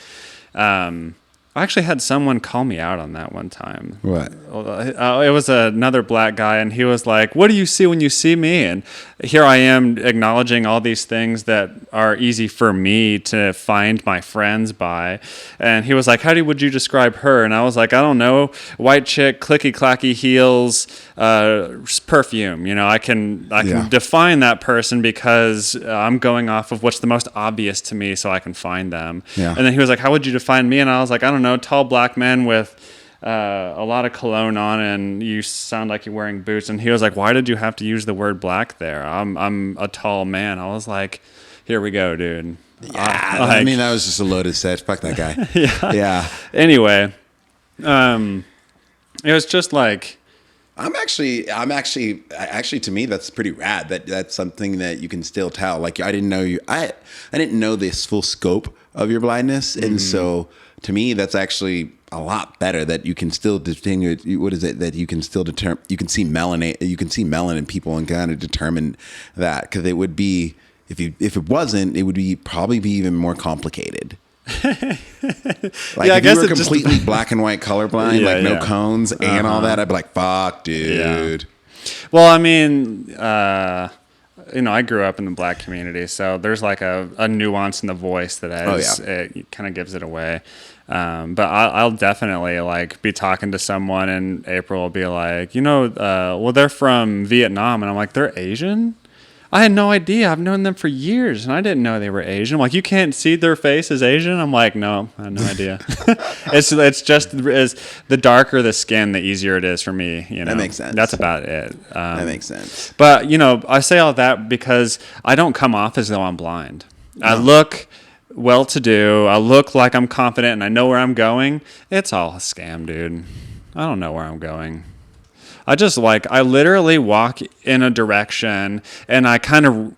I actually had someone call me out on that one time. What? It was another black guy, and he was like, "What do you see when you see me?" And here I am acknowledging all these things that are easy for me to find my friends by. And he was like, would you describe her? And I was like, I don't know, white chick, clicky clacky heels, perfume. You know, I can define that person because I'm going off of what's the most obvious to me, so I can find them. Yeah. And then he was like, how would you define me? And I was like, I don't know, tall black man with a lot of cologne on, and you sound like you're wearing boots. And he was like, why did you have to use the word black there? I'm a tall man. I was like, here we go, dude. Yeah, I mean, that was just a loaded set. Fuck that guy. Yeah. Anyway, it was just like, I'm actually to me that's pretty rad. That's something that you can still tell. Like, I didn't know this full scope of your blindness, and so to me that's actually a lot better that you can still distinguish. What is it that you can still determine? You can see melanin in people and kind of determine that, because it would be if it wasn't, it would probably be even more complicated. Like, I if guess you were it just completely black and white colorblind, like no cones and all that, I'd be like, fuck, dude. Yeah. Well, I mean, I grew up in the black community, so there's like a nuance in the voice that it kind of gives it away. But I'll definitely like be talking to someone, and April will be like, well, they're from Vietnam, and I'm like, they're Asian? I had no idea. I've known them for years, and I didn't know they were Asian. I'm like, you can't see their face as Asian? I'm like, no, I had no idea. It's just the darker the skin, the easier it is for me. That makes sense. That's about it. That makes sense. But, I say all that because I don't come off as though I'm blind. No. I look well-to-do. I look like I'm confident, and I know where I'm going. It's all a scam, dude. I don't know where I'm going. I literally walk in a direction, and I kind of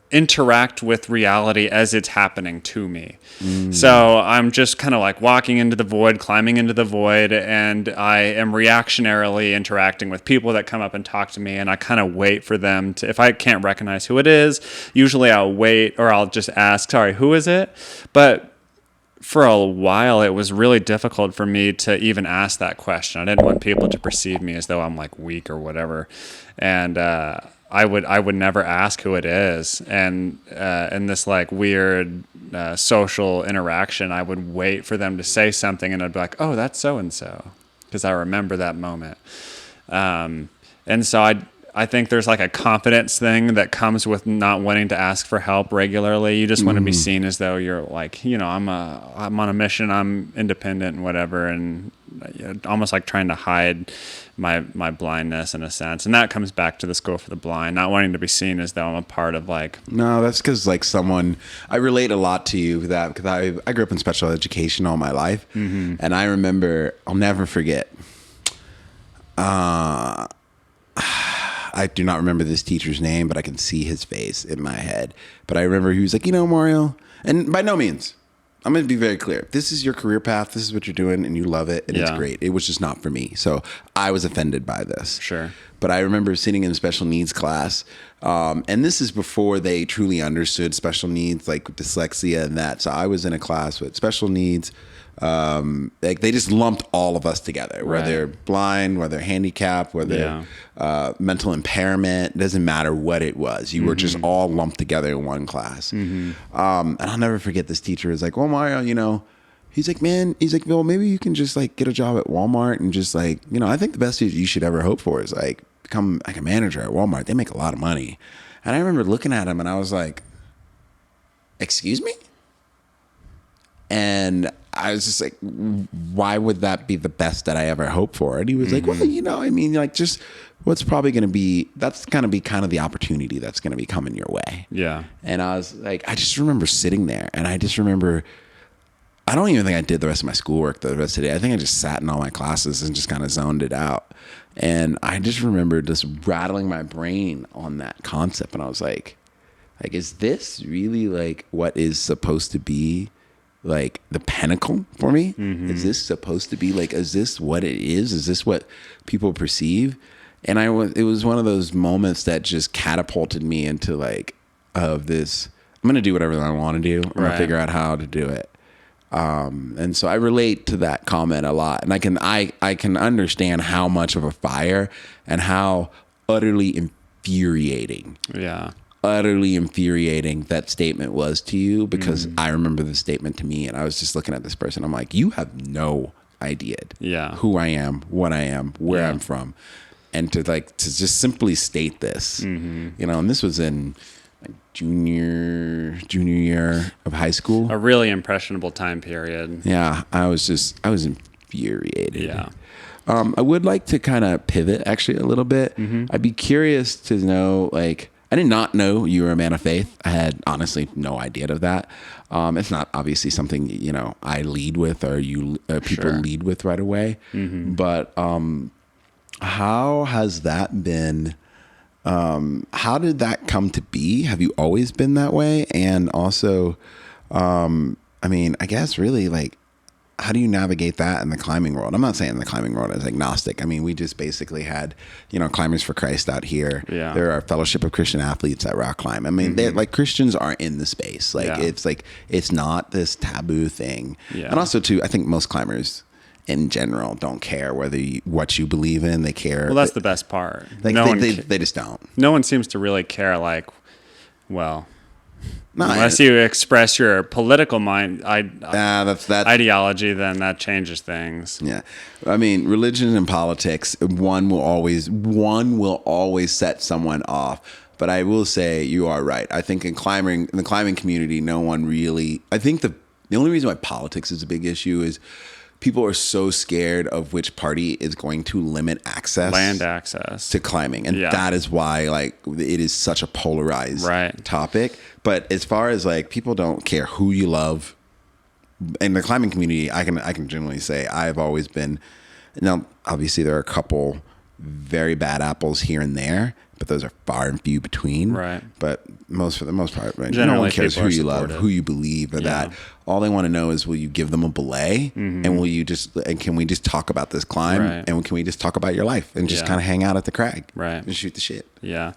interact with reality as it's happening to me. So I'm just kind of like walking into the void, climbing into the void, and I am reactionarily interacting with people that come up and talk to me, and I kind of wait for them to, if I can't recognize who it is, usually I'll wait, or I'll just ask, sorry, who is it? But for a while, it was really difficult for me to even ask that question. I didn't want people to perceive me as though I'm like weak or whatever. And I would never ask who it is. And in this like weird social interaction, I would wait for them to say something, and I'd be like, oh, that's so-and-so, because I remember that moment. And so I think there's like a confidence thing that comes with not wanting to ask for help regularly. You just want to be seen as though you're like, I'm on a mission, I'm independent and whatever, and almost like trying to hide my blindness in a sense. And that comes back to the School for the Blind, not wanting to be seen as though I'm a part of like. No, that's because like I relate a lot to you with that, because I grew up in special education all my life, and I remember, I'll never forget. I do not remember this teacher's name, but I can see his face in my head. But I remember he was like, Mario, and by no means, I'm going to be very clear. This is your career path. This is what you're doing, and you love it, and it's great. It was just not for me. So I was offended by this. Sure. But I remember sitting in special needs class, and this is before they truly understood special needs, like dyslexia and that. So I was in a class with special needs. Like they just lumped all of us together, whether blind, whether handicapped, whether mental impairment. It doesn't matter what it was. You were just all lumped together in one class. And I'll never forget, this teacher was like, well, Mario, you know, he's like, well, maybe you can just like get a job at Walmart and just like, you know, I think the best you should ever hope for is like become like a manager at Walmart. They make a lot of money. And I remember looking at him and I was like, excuse me? And I was just like, why would that be the best that I ever hope for? And he was like, well, you know, I mean, like, just what's probably going to be, that's going to be kind of the opportunity that's going to be coming your way. Yeah. And I was like, I just remember sitting there, and I just remember, I don't even think I did the rest of my schoolwork the rest of the day. I think I just sat in all my classes and just kind of zoned it out. And I just remember just rattling my brain on that concept. And I was like, is this really like what is supposed to be like the pinnacle for me? Is this supposed to be like, is this what it is? Is this what people perceive? And it was one of those moments that just catapulted me into like, of this, I'm going to do whatever I want to do. I'm going to figure out how to do it. And so I relate to that comment a lot, and I can understand how much of a fire and how utterly infuriating that statement was to you, because I remember the statement to me, and I was just looking at this person. I'm like, you have no idea who I am, what I am, where I'm from. And to just simply state this, you know, and this was in like junior year of high school. A really impressionable time period. Yeah. I was infuriated. Yeah. I would like to kind of pivot actually a little bit. I'd be curious to know, like, I did not know you were a man of faith. I had honestly no idea of that. It's not obviously something, you know, I lead with, or people lead with right away. But how has that been? How did that come to be? Have you always been that way? And also, I mean, I guess really, like, how do you navigate that in the climbing world? I'm not saying the climbing world is agnostic. I mean, we just basically had, you know, Climbers for Christ out here. Yeah. There are Fellowship of Christian Athletes at Rock Climb. I mean, they're like, Christians are in the space. Like, it's not this taboo thing. Yeah. And also too, I think most climbers in general don't care what you believe in. They care. Well, that's the best part. Like, they just don't. No one seems to really care. Like, well, No, unless you express your political that's ideology, then that changes things. Yeah, I mean, religion and politics, one will always set someone off. But I will say you are right. I think in the climbing community, no one really. I think the only reason why politics is a big issue is people are so scared of which party is going to limit Land access to climbing. And that is why, like, it is such a polarized topic. But as far as, like, people don't care who you love. In the climbing community, I can generally say I've always been, now, obviously there are a couple very bad apples here and there, but those are far and few between. Right. But for the most part, right, generally, no one cares who you supportive. love, who you believe, or that. All they want to know is, will you give them a belay, and can we just talk about this climb, and can we just talk about your life, and just kind of hang out at the crag, and shoot the shit. Yeah,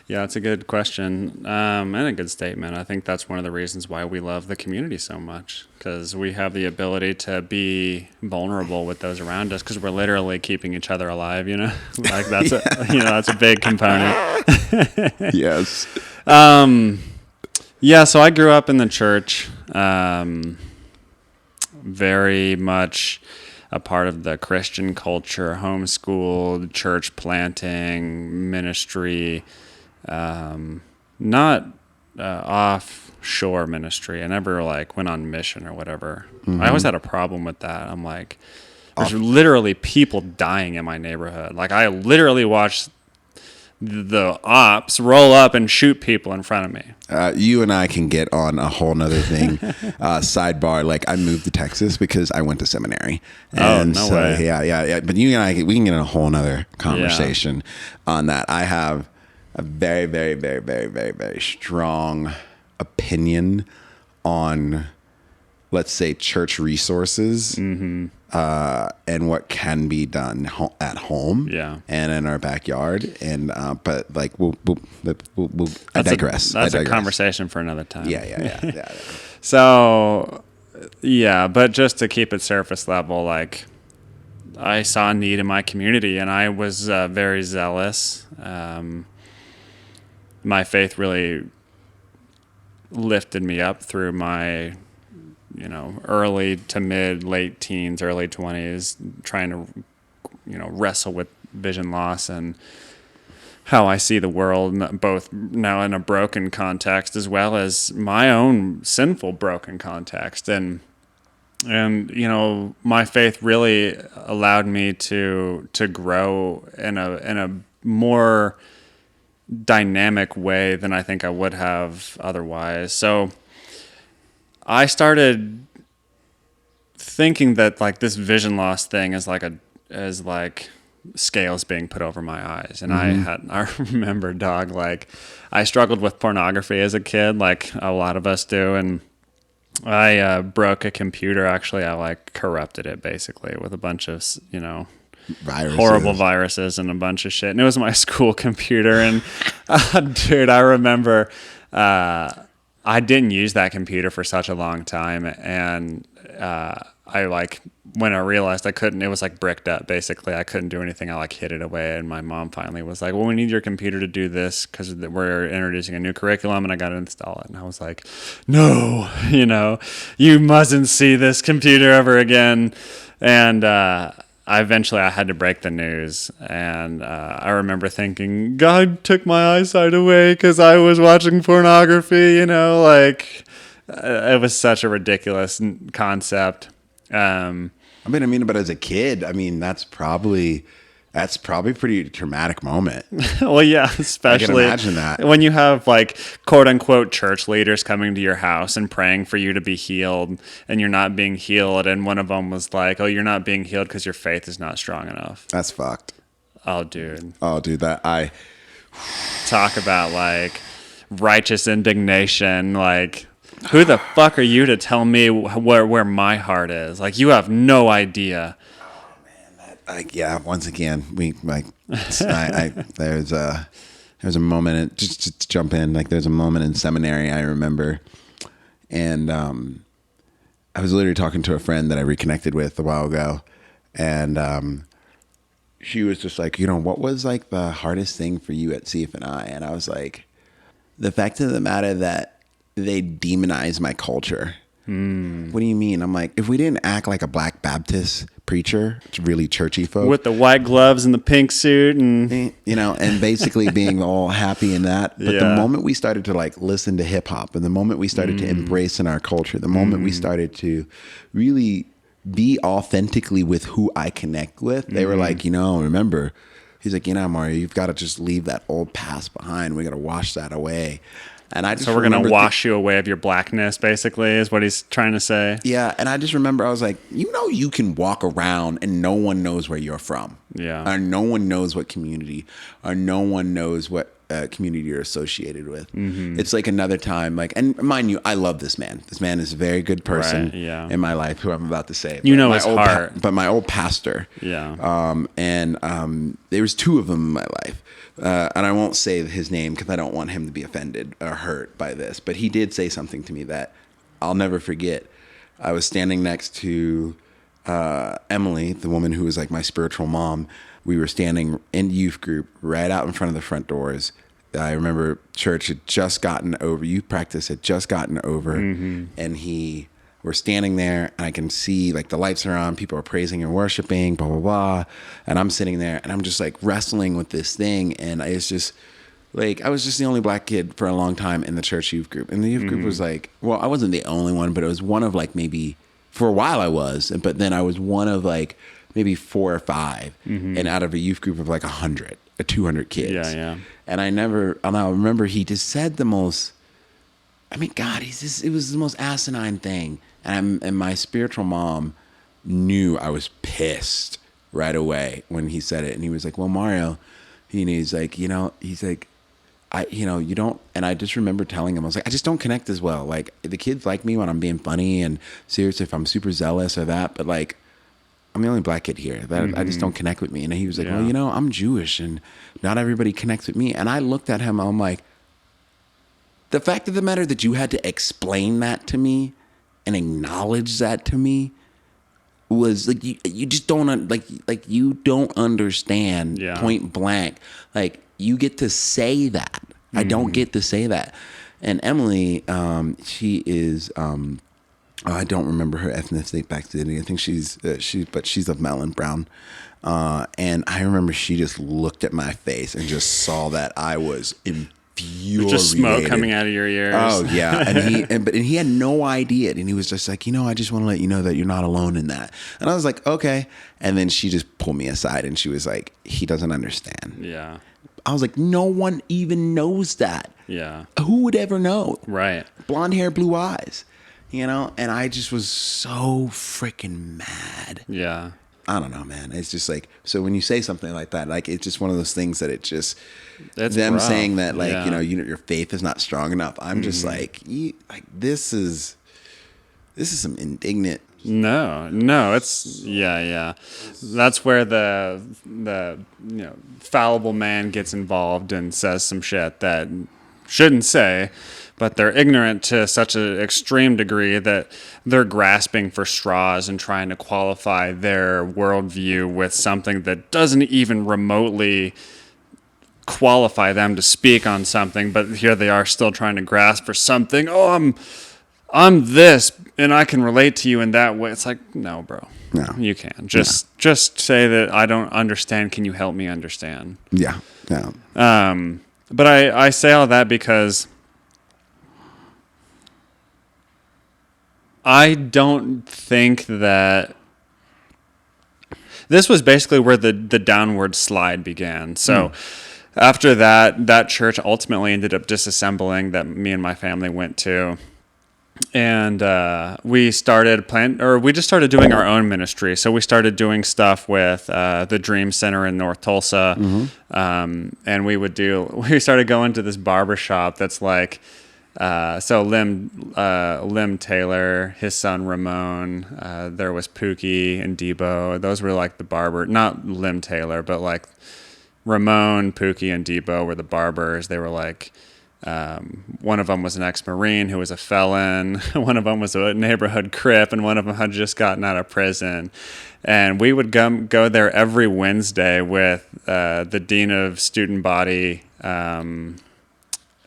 it's a good question, and a good statement. I think that's one of the reasons why we love the community so much, because we have the ability to be vulnerable with those around us, because we're literally keeping each other alive. You know, like that's that's a big component. Yes. Yeah, so I grew up in the church, very much a part of the Christian culture, homeschooled, church planting, ministry, not offshore ministry. I never went on mission or whatever. I always had a problem with that. I'm like, there's literally people dying in my neighborhood. Like, I literally watched the ops roll up and shoot people in front of me. You and I can get on a whole nother thing. Sidebar, like, I moved to Texas because I went to seminary. And no way. Yeah. But you and I, we can get in a whole nother conversation on that. I have a very, very, very, very, very, very strong opinion on, let's say, church resources and what can be done at home and in our backyard. And but like I digress. That's a conversation for another time. Yeah. So yeah, but just to keep it surface level, like I saw a need in my community, and I was very zealous. My faith really lifted me up through my, early to mid, late teens, early 20s, trying to, wrestle with vision loss and how I see the world, both now in a broken context as well as my own sinful broken context. And my faith really allowed me to grow in a more dynamic way than I think I would have otherwise. So I started thinking that like this vision loss thing is like scales being put over my eyes. And I remember, dog, like I struggled with pornography as a kid, like a lot of us do. And I broke a computer. Actually, I like corrupted it basically with a bunch of, horrible viruses and a bunch of shit. And it was my school computer. And dude, I remember I didn't use that computer for such a long time. And when I realized I couldn't, it was like bricked up basically. I couldn't do anything. I like hid it away. And my mom finally was like, well, we need your computer to do this because we're introducing a new curriculum and I got to install it. And I was like, no, you mustn't see this computer ever again. And, I had to break the news, and I remember thinking, God took my eyesight away because I was watching pornography, it was such a ridiculous concept. But as a kid, that's probably a pretty traumatic moment. Well, yeah, especially I can imagine that. When you have like quote unquote church leaders coming to your house and praying for you to be healed, and you're not being healed. And one of them was like, "Oh, you're not being healed because your faith is not strong enough." That's fucked. Oh, dude. Talk about like righteous indignation. Like, who the fuck are you to tell me where my heart is? Like, you have no idea. Once again, there's a moment, just to jump in, like there's a moment in seminary I remember, and I was literally talking to a friend that I reconnected with a while ago, and she was just like, what was like the hardest thing for you at CF&I? And I was like, the fact of the matter that they demonize my culture. What do you mean? I'm like, if we didn't act like a Black Baptist preacher, it's really churchy folk with the white gloves and the pink suit and and basically being all happy in that. But the moment we started to like listen to hip hop, and the moment we started to embrace in our culture, the moment we started to really be authentically with who I connect with, they were like, remember, he's like, Mario, you've got to just leave that old past behind. We got to wash that away. And so we're going to wash you away of your blackness, basically, is what he's trying to say. Yeah. And I just remember I was like, you can walk around and no one knows where you're from. Yeah. Or no one knows what community, or no one knows what community you're associated with. It's like another time, and mind you, I love this man. This man is a very good person in my life, who I'm about to say. His heart. But my old pastor. Yeah. There was two of them in my life. And I won't say his name because I don't want him to be offended or hurt by this. But he did say something to me that I'll never forget. I was standing next to Emily, the woman who was like my spiritual mom. We were standing in youth group right out in front of the front doors. I remember church had just gotten over. Youth practice had just gotten over. And we're standing there, and I can see like the lights are on, people are praising and worshiping, blah, blah, blah. And I'm sitting there and I'm just like wrestling with this thing. And it's just like, I was just the only black kid for a long time in the church youth group. And the youth group was like, well, I wasn't the only one, but it was one of like maybe, for a while I was, but then I was one of like maybe 4 or 5 and out of a youth group of like 100 or 200 kids. Yeah. And I remember he just said the most, it was the most asinine thing. And my spiritual mom knew I was pissed right away when he said it. And he was like, well, Mario, he's like, you don't, and I just remember telling him, I was like, I just don't connect as well. Like, the kids like me when I'm being funny and serious, if I'm super zealous or that, but like, I'm the only black kid here. That I just don't connect with me. And he was like, Yeah. well, you know, I'm Jewish and not everybody connects with me. And I looked at him, I'm like, the fact of the matter that you had to explain that to me and acknowledge that to me was like, you just don't like you don't understand Yeah. point blank. Like you get to say that. I don't get to say that. And Emily, she is, I don't remember her ethnicity back then. I think she's of Madeline Brown. And I remember she just looked at my face and just saw that I was infuriated. Just smoke coming out of your ears. Oh yeah, and he had no idea, and he was just like, you know, I just want to let you know that you're not alone in that. And I was like, okay. And then she just pulled me aside, and she was like, he doesn't understand. Yeah. I was like, no one even knows that. Yeah. Who would ever know? Right. Blonde hair, blue eyes, you know. And I just was so freaking mad. Yeah. I don't know, man. It's just like, so when you say something like that, like it's just one of those things that it just, It's them rough. saying that, like, Yeah. you know, your faith is not strong enough. I'm just like, this is some indignant. No, it's yeah. That's where the fallible man gets involved and says some shit that shouldn't say, but they're ignorant to such an extreme degree that they're grasping for straws and trying to qualify their worldview with something that doesn't even remotely qualify them to speak on something, but here they are still trying to grasp for something. Oh, I'm this, and I can relate to you in that way. It's like, no, bro. No. You can't. Just say that I don't understand. Can you help me understand? Yeah. No. But I say all that because I don't think that this was basically where the downward slide began. So after that church ultimately ended up disassembling that me and my family went to. And we started we just started doing our own ministry. So we started doing stuff with the Dream Center in North Tulsa, and we started going to this barber shop that's like, so Lim Taylor, his son Ramon, there was Pookie and Debo. Those were like the barber, not Lim Taylor, but like Ramon, Pookie, and Debo were the barbers. They were like. One of them was an ex-Marine who was a felon. One of them was a neighborhood crip, and one of them had just gotten out of prison. And we would go there every Wednesday with the dean of student body from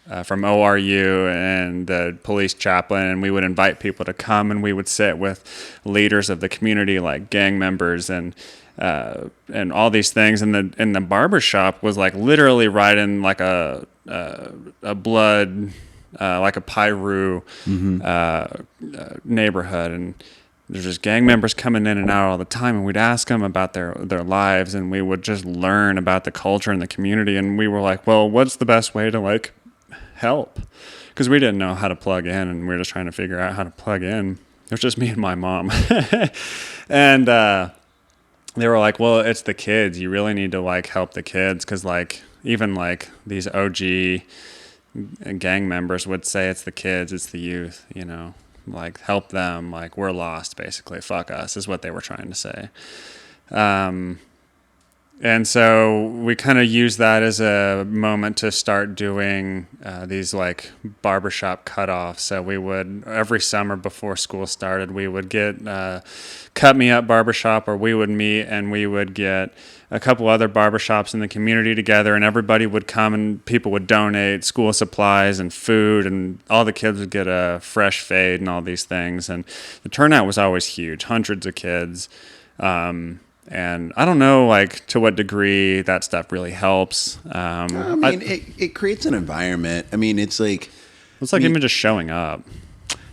ORU and the police chaplain, and we would invite people to come, and we would sit with leaders of the community, like gang members and all these things. And the barber shop was like literally right in like a blood, like a Piru neighborhood, and there's just gang members coming in and out all the time, and we'd ask them about their lives, and we would just learn about the culture and the community. And we were like, well, what's the best way to like help? Because we didn't know how to plug in, and we were just trying to figure out how to plug in. It was just me and my mom. And they were like, well, it's the kids. You really need to like help the kids, because like even like these OG gang members would say it's the kids, it's the youth, you know, like help them, like we're lost basically, fuck us is what they were trying to say. And so we kind of used that as a moment to start doing these like barbershop cutoffs. So we would, every summer before school started, we would get Cut Me Up Barbershop, or we would meet and we would get a couple other barbershops in the community together, and everybody would come and people would donate school supplies and food, and all the kids would get a fresh fade and all these things. And the turnout was always huge, hundreds of kids. And I don't know, like, to what degree that stuff really helps. I mean, it creates an environment. I mean, it's like... It's like even just showing up.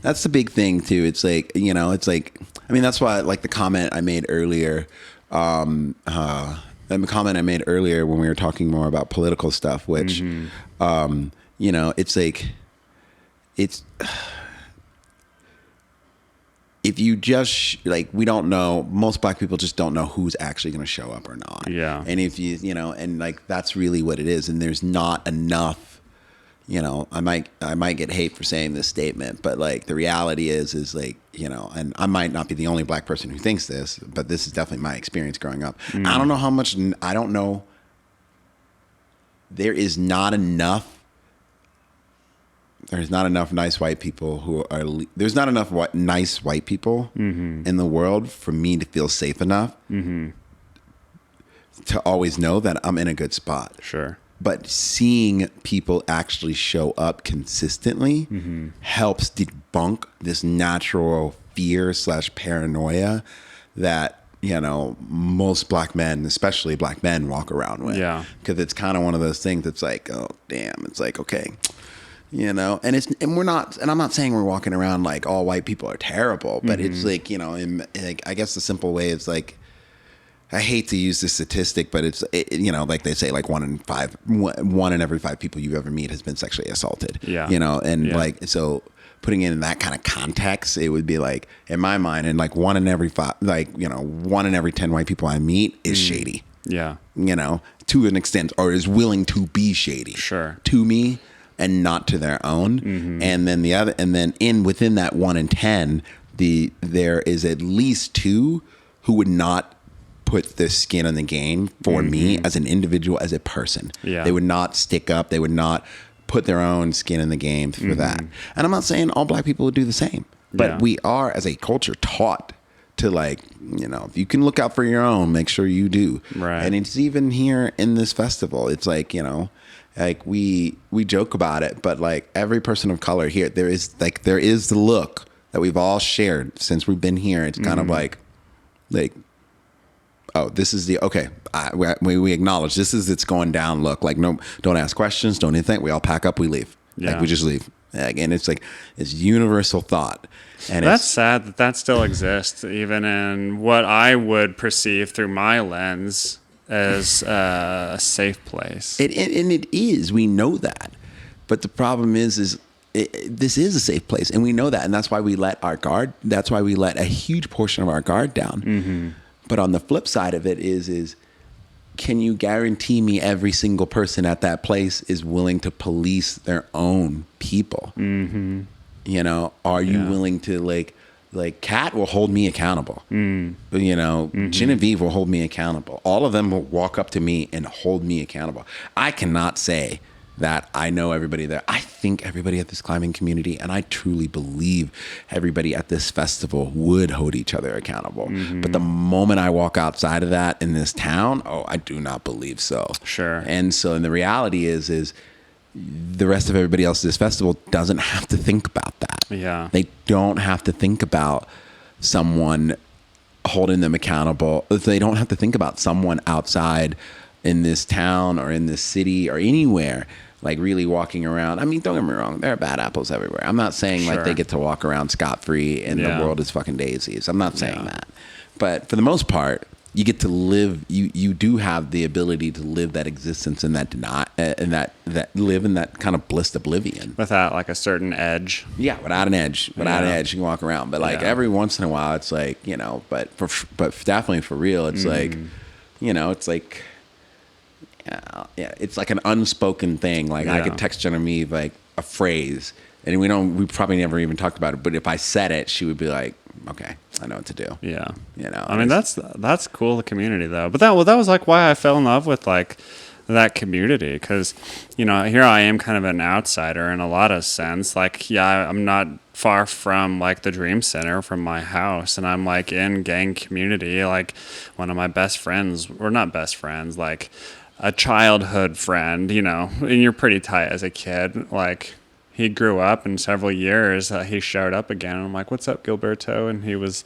That's the big thing, too. It's like, you know, it's like... I mean, that's why, like, the comment I made earlier... the comment I made earlier when we were talking more about political stuff, which, you know, it's like... It's... If you just, like, we don't know, most black people just don't know who's actually going to show up or not. Yeah. And if you know, and like, that's really what it is. And there's not enough, you know, I might get hate for saying this statement, but like the reality is like, you know, and I might not be the only black person who thinks this, but this is definitely my experience growing up. I don't know how much, I don't know. There's not enough nice white people who are, there's not enough nice white people in the world for me to feel safe enough to always know that I'm in a good spot. Sure. But seeing people actually show up consistently helps debunk this natural fear / paranoia that, you know, most black men, especially black men, walk around with. Yeah. Because it's kind of one of those things that's like, oh, damn. It's like, okay, you know, and we're not, and I'm not saying we're walking around like all white people are terrible, but it's like, you know, like, I guess the simple way is like, I hate to use this statistic, but it's, you know, like they say, like one in every 5 people you ever meet has been sexually assaulted. Yeah. You know, and like, so putting it in that kind of context, it would be like, in my mind, and like 1 in every 5, like, you know, 1 in every 10 white people I meet is shady. Yeah. You know, to an extent, or is willing to be shady. Sure. To me and not to their own. And then within that 1 in 10, there is at least 2 who would not put their skin in the game for me as an individual, as a person. Yeah. They would not stick up. They would not put their own skin in the game for that. And I'm not saying all black people would do the same, but we are, as a culture, taught to, like, you know, if you can look out for your own, make sure you do. Right. And it's even here in this festival. It's like, you know, like we joke about it, but like every person of color here, there is the look that we've all shared since we've been here. It's kind of like, oh, this is the, okay, we acknowledge this is it's going down look. Like, no, don't ask questions, don't even think. We all pack up, we leave. Yeah. Like, we just leave. And it's like, it's universal thought. And that's sad that still exists, even in what I would perceive through my lens as a safe place. And it is. We know that. But the problem is this is a safe place, and we know that. And that's why we let a huge portion of our guard down. But on the flip side of it is can you guarantee me every single person at that place is willing to police their own people? You know, are you willing to, like Kat will hold me accountable. You know, Genevieve will hold me accountable. All of them will walk up to me and hold me accountable. I cannot say that I know everybody there. I think everybody at this climbing community, and I truly believe everybody at this festival would hold each other accountable. But the moment I walk outside of that in this town, oh, I do not believe so. Sure. And the reality is the rest of everybody else at this festival doesn't have to think about that. Yeah. They don't have to think about someone holding them accountable. They don't have to think about someone outside in this town or in this city or anywhere, like really walking around. I mean, don't get me wrong, there are bad apples everywhere. I'm not saying like they get to walk around scot-free and the world is fucking daisies. I'm not saying that. But for the most part, you get to live, you do have the ability to live that existence and that live in that kind of blissed oblivion. Without like a certain edge. Yeah, without an edge. Without an edge, you can walk around. But like every once in a while, it's like, you know, but definitely for real, it's like, you know, it's like, yeah, it's like an unspoken thing. Like I could text Genevieve like a phrase, and we probably never even talked about it. But if I said it, she would be like, "Okay, I know what to do." Yeah, you know. I mean, that's cool, the community though. But that was like why I fell in love with like that community, because you know, here I am, kind of an outsider in a lot of sense. Like, yeah, I'm not far from like the Dream Center from my house, and I'm like in gang community. Like one of my best friends, or not best friends, like a childhood friend, you know, and you're pretty tight as a kid. Like he grew up in several years. He showed up again, and I'm like, "What's up, Gilberto?" And he was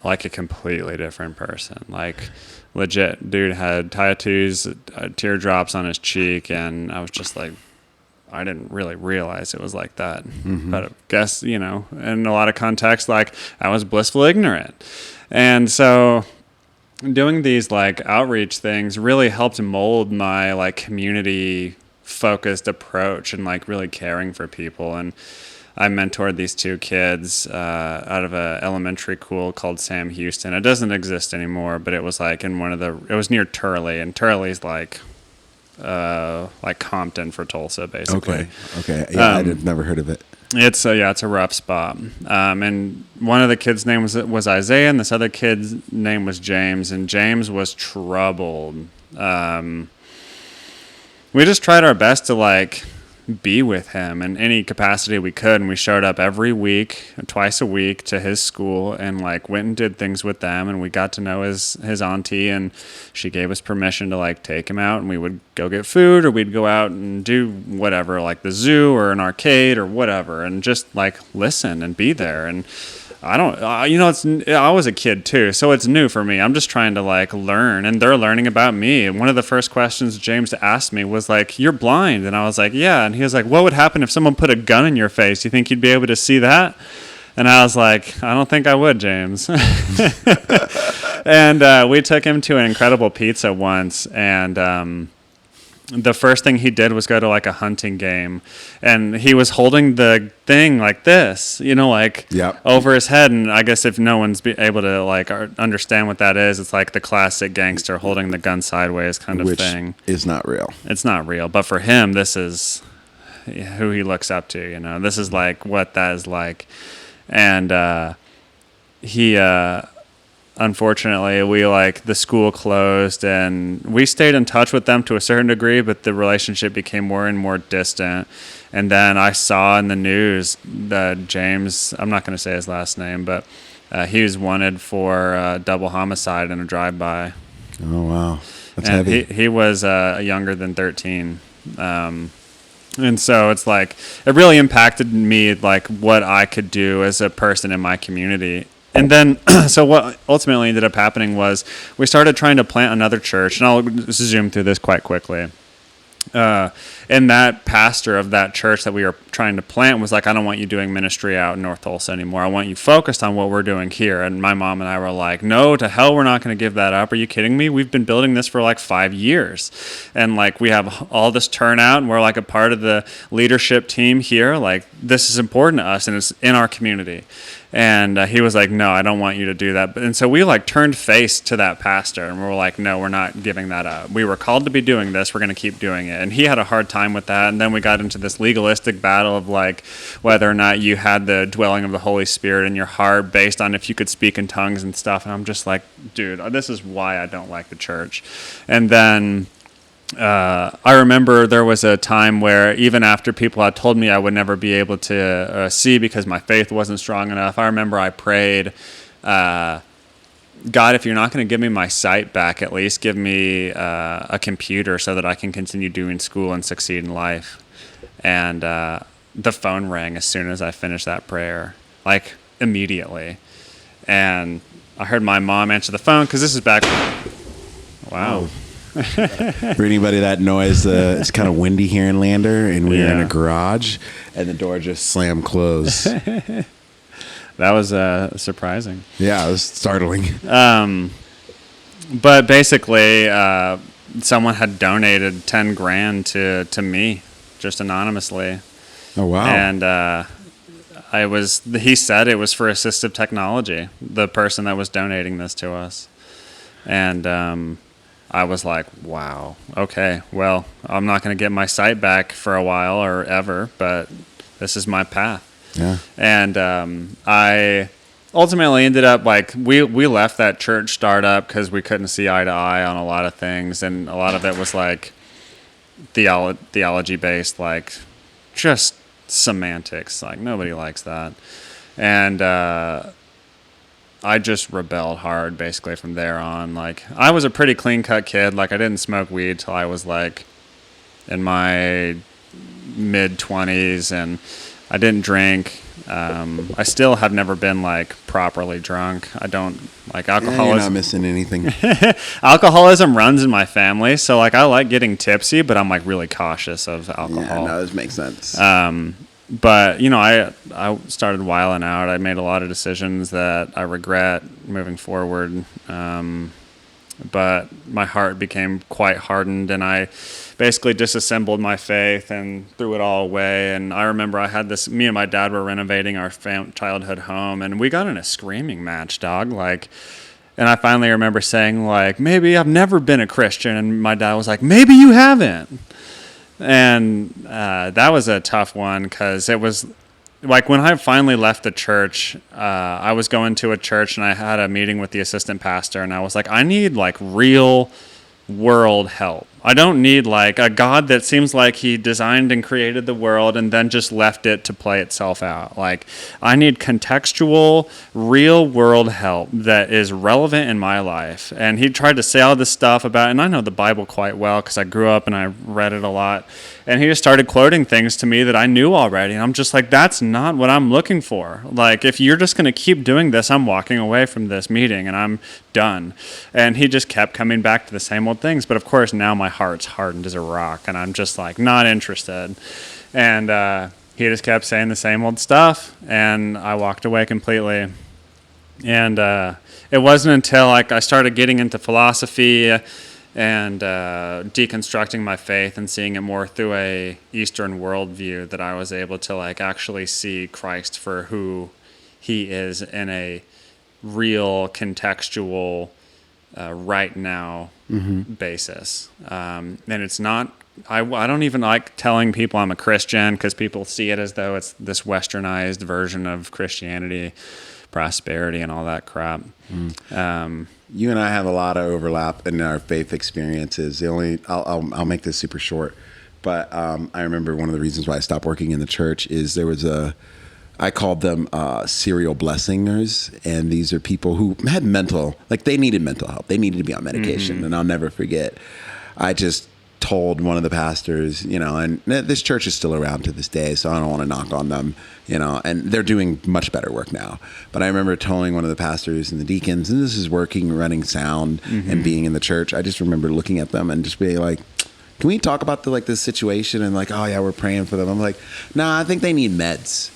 like a completely different person. Like legit, dude had tattoos, teardrops on his cheek, and I was just like, I didn't really realize it was like that. But I guess, you know, in a lot of contexts, like I was blissfully ignorant, and so doing these like outreach things really helped mold my like community focused approach and like really caring for people. And I mentored these 2 kids out of a elementary school called Sam Houston. It doesn't exist anymore, but it was like in it was near Turley, and Turley's like like Compton for Tulsa, basically. Okay. Yeah, I've never heard of it. It's a rough spot. And one of the kids' name was Isaiah, and this other kid's name was James, and James was troubled. We just tried our best to like be with him in any capacity we could, and we showed up every week, twice a week, to his school and like went and did things with them, and we got to know his auntie, and she gave us permission to like take him out, and we would go get food, or we'd go out and do whatever, like the zoo or an arcade or whatever, and just like listen and be there. And I don't, I was a kid too, so it's new for me. I'm just trying to like learn, and they're learning about me. And one of the first questions James asked me was like, "You're blind?" And I was like, "Yeah." And he was like, "What would happen if someone put a gun in your face? You think you'd be able to see that?" And I was like, "I don't think I would, James." And we took him to an Incredible Pizza once, and the first thing he did was go to like a hunting game, and he was holding the thing like this, like over his head. And I guess if no one's able to like understand what that is, it's like the classic gangster holding the gun sideways kind of thing. Is not real. It's not real, but for him, this is who he looks up to. This is like what that is like, and he. Unfortunately, the school closed, and we stayed in touch with them to a certain degree, but the relationship became more and more distant. And then I saw in the news that James, I'm not going to say his last name, but he was wanted for double homicide in a drive-by. Oh, wow. That's and heavy. He was younger than 13. And so it's like, it really impacted me, like what I could do as a person in my community. And then, so what ultimately ended up happening was we started trying to plant another church, and I'll zoom through this quite quickly. And that pastor of that church that we were trying to plant was like, "I don't want you doing ministry out in North Tulsa anymore. I want you focused on what we're doing here." And my mom and I were like, "No, to hell, we're not going to give that up. Are you kidding me? We've been building this for like 5 years. And like, we have all this turnout, and we're like a part of the leadership team here. Like, this is important to us, and it's in our community." And he was like, "No, I don't want you to do that." And so we like turned face to that pastor, and we were like, "No, we're not giving that up. We were called to be doing this. We're going to keep doing it." And he had a hard time with that. And then we got into this legalistic battle of like whether or not you had the dwelling of the Holy Spirit in your heart based on if you could speak in tongues and stuff. And I'm just like, dude, this is why I don't like the church. And then I remember there was a time where even after people had told me I would never be able to see because my faith wasn't strong enough, I remember I prayed, "God, if you're not going to give me my sight back, at least give me a computer so that I can continue doing school and succeed in life." And the phone rang as soon as I finished that prayer, like immediately. And I heard my mom answer the phone, because this is back. Wow. For anybody that noise, it's kind of windy here in Lander, and we're in a garage, and the door just slammed closed. That was surprising. Yeah, it was startling. But basically, someone had donated 10 grand to me, just anonymously. Oh, wow. And he said it was for assistive technology, the person that was donating this to us. And I was like, wow, okay, well, I'm not going to get my sight back for a while or ever, but this is my path. Yeah. And I ultimately ended up like, we left that church startup because we couldn't see eye to eye on a lot of things. And a lot of it was like theology based, like just semantics. Like nobody likes that. And I just rebelled hard basically from there on. Like I was a pretty clean cut kid. Like I didn't smoke weed till I was like in my mid 20s, and I didn't drink. I still have never been like properly drunk. I don't like alcoholism. You're not missing anything. Alcoholism runs in my family, so like I like getting tipsy, but I'm like really cautious of alcohol. Yeah, no, this makes sense. But I started wilding out. I made a lot of decisions that I regret moving forward. But my heart became quite hardened, and I basically disassembled my faith and threw it all away. And I remember I had this, me and my dad were renovating our childhood home, and we got in a screaming match, dog. Like, And I finally remember saying, like, maybe I've never been a Christian. And my dad was like, maybe you haven't. And that was a tough one because it was like when I finally left the church, I was going to a church and I had a meeting with the assistant pastor. And I was like, I need like real world help. I don't need like a God that seems like he designed and created the world and then just left it to play itself out. Like I need contextual, real world help that is relevant in my life. And he tried to say all this stuff about, and I know the Bible quite well because I grew up and I read it a lot. And he just started quoting things to me that I knew already. And I'm just like, that's not what I'm looking for. Like, if you're just going to keep doing this, I'm walking away from this meeting and I'm done. And he just kept coming back to the same old things. But of course, now my heart's hardened as a rock and I'm just like, not interested. And he just kept saying the same old stuff. And I walked away completely. And it wasn't until like I started getting into philosophy and deconstructing my faith and seeing it more through a Eastern worldview that I was able to like actually see Christ for who he is in a real contextual right now basis. And it's not, I don't even like telling people I'm a Christian because people see it as though it's this westernized version of Christianity, prosperity and all that crap. You and I have a lot of overlap in our faith experiences. I'll make this super short, but I remember one of the reasons why I stopped working in the church is there was I called them serial blessingers, and these are people who had they needed mental help. They needed to be on medication, and I'll never forget. I just told one of the pastors, and this church is still around to this day, so I don't want to knock on them, and they're doing much better work now. But I remember telling one of the pastors and the deacons, and this is running sound and being in the church. I just remember looking at them and just being like, can we talk about this situation? And like, oh yeah, we're praying for them. I'm like, nah, I think they need meds.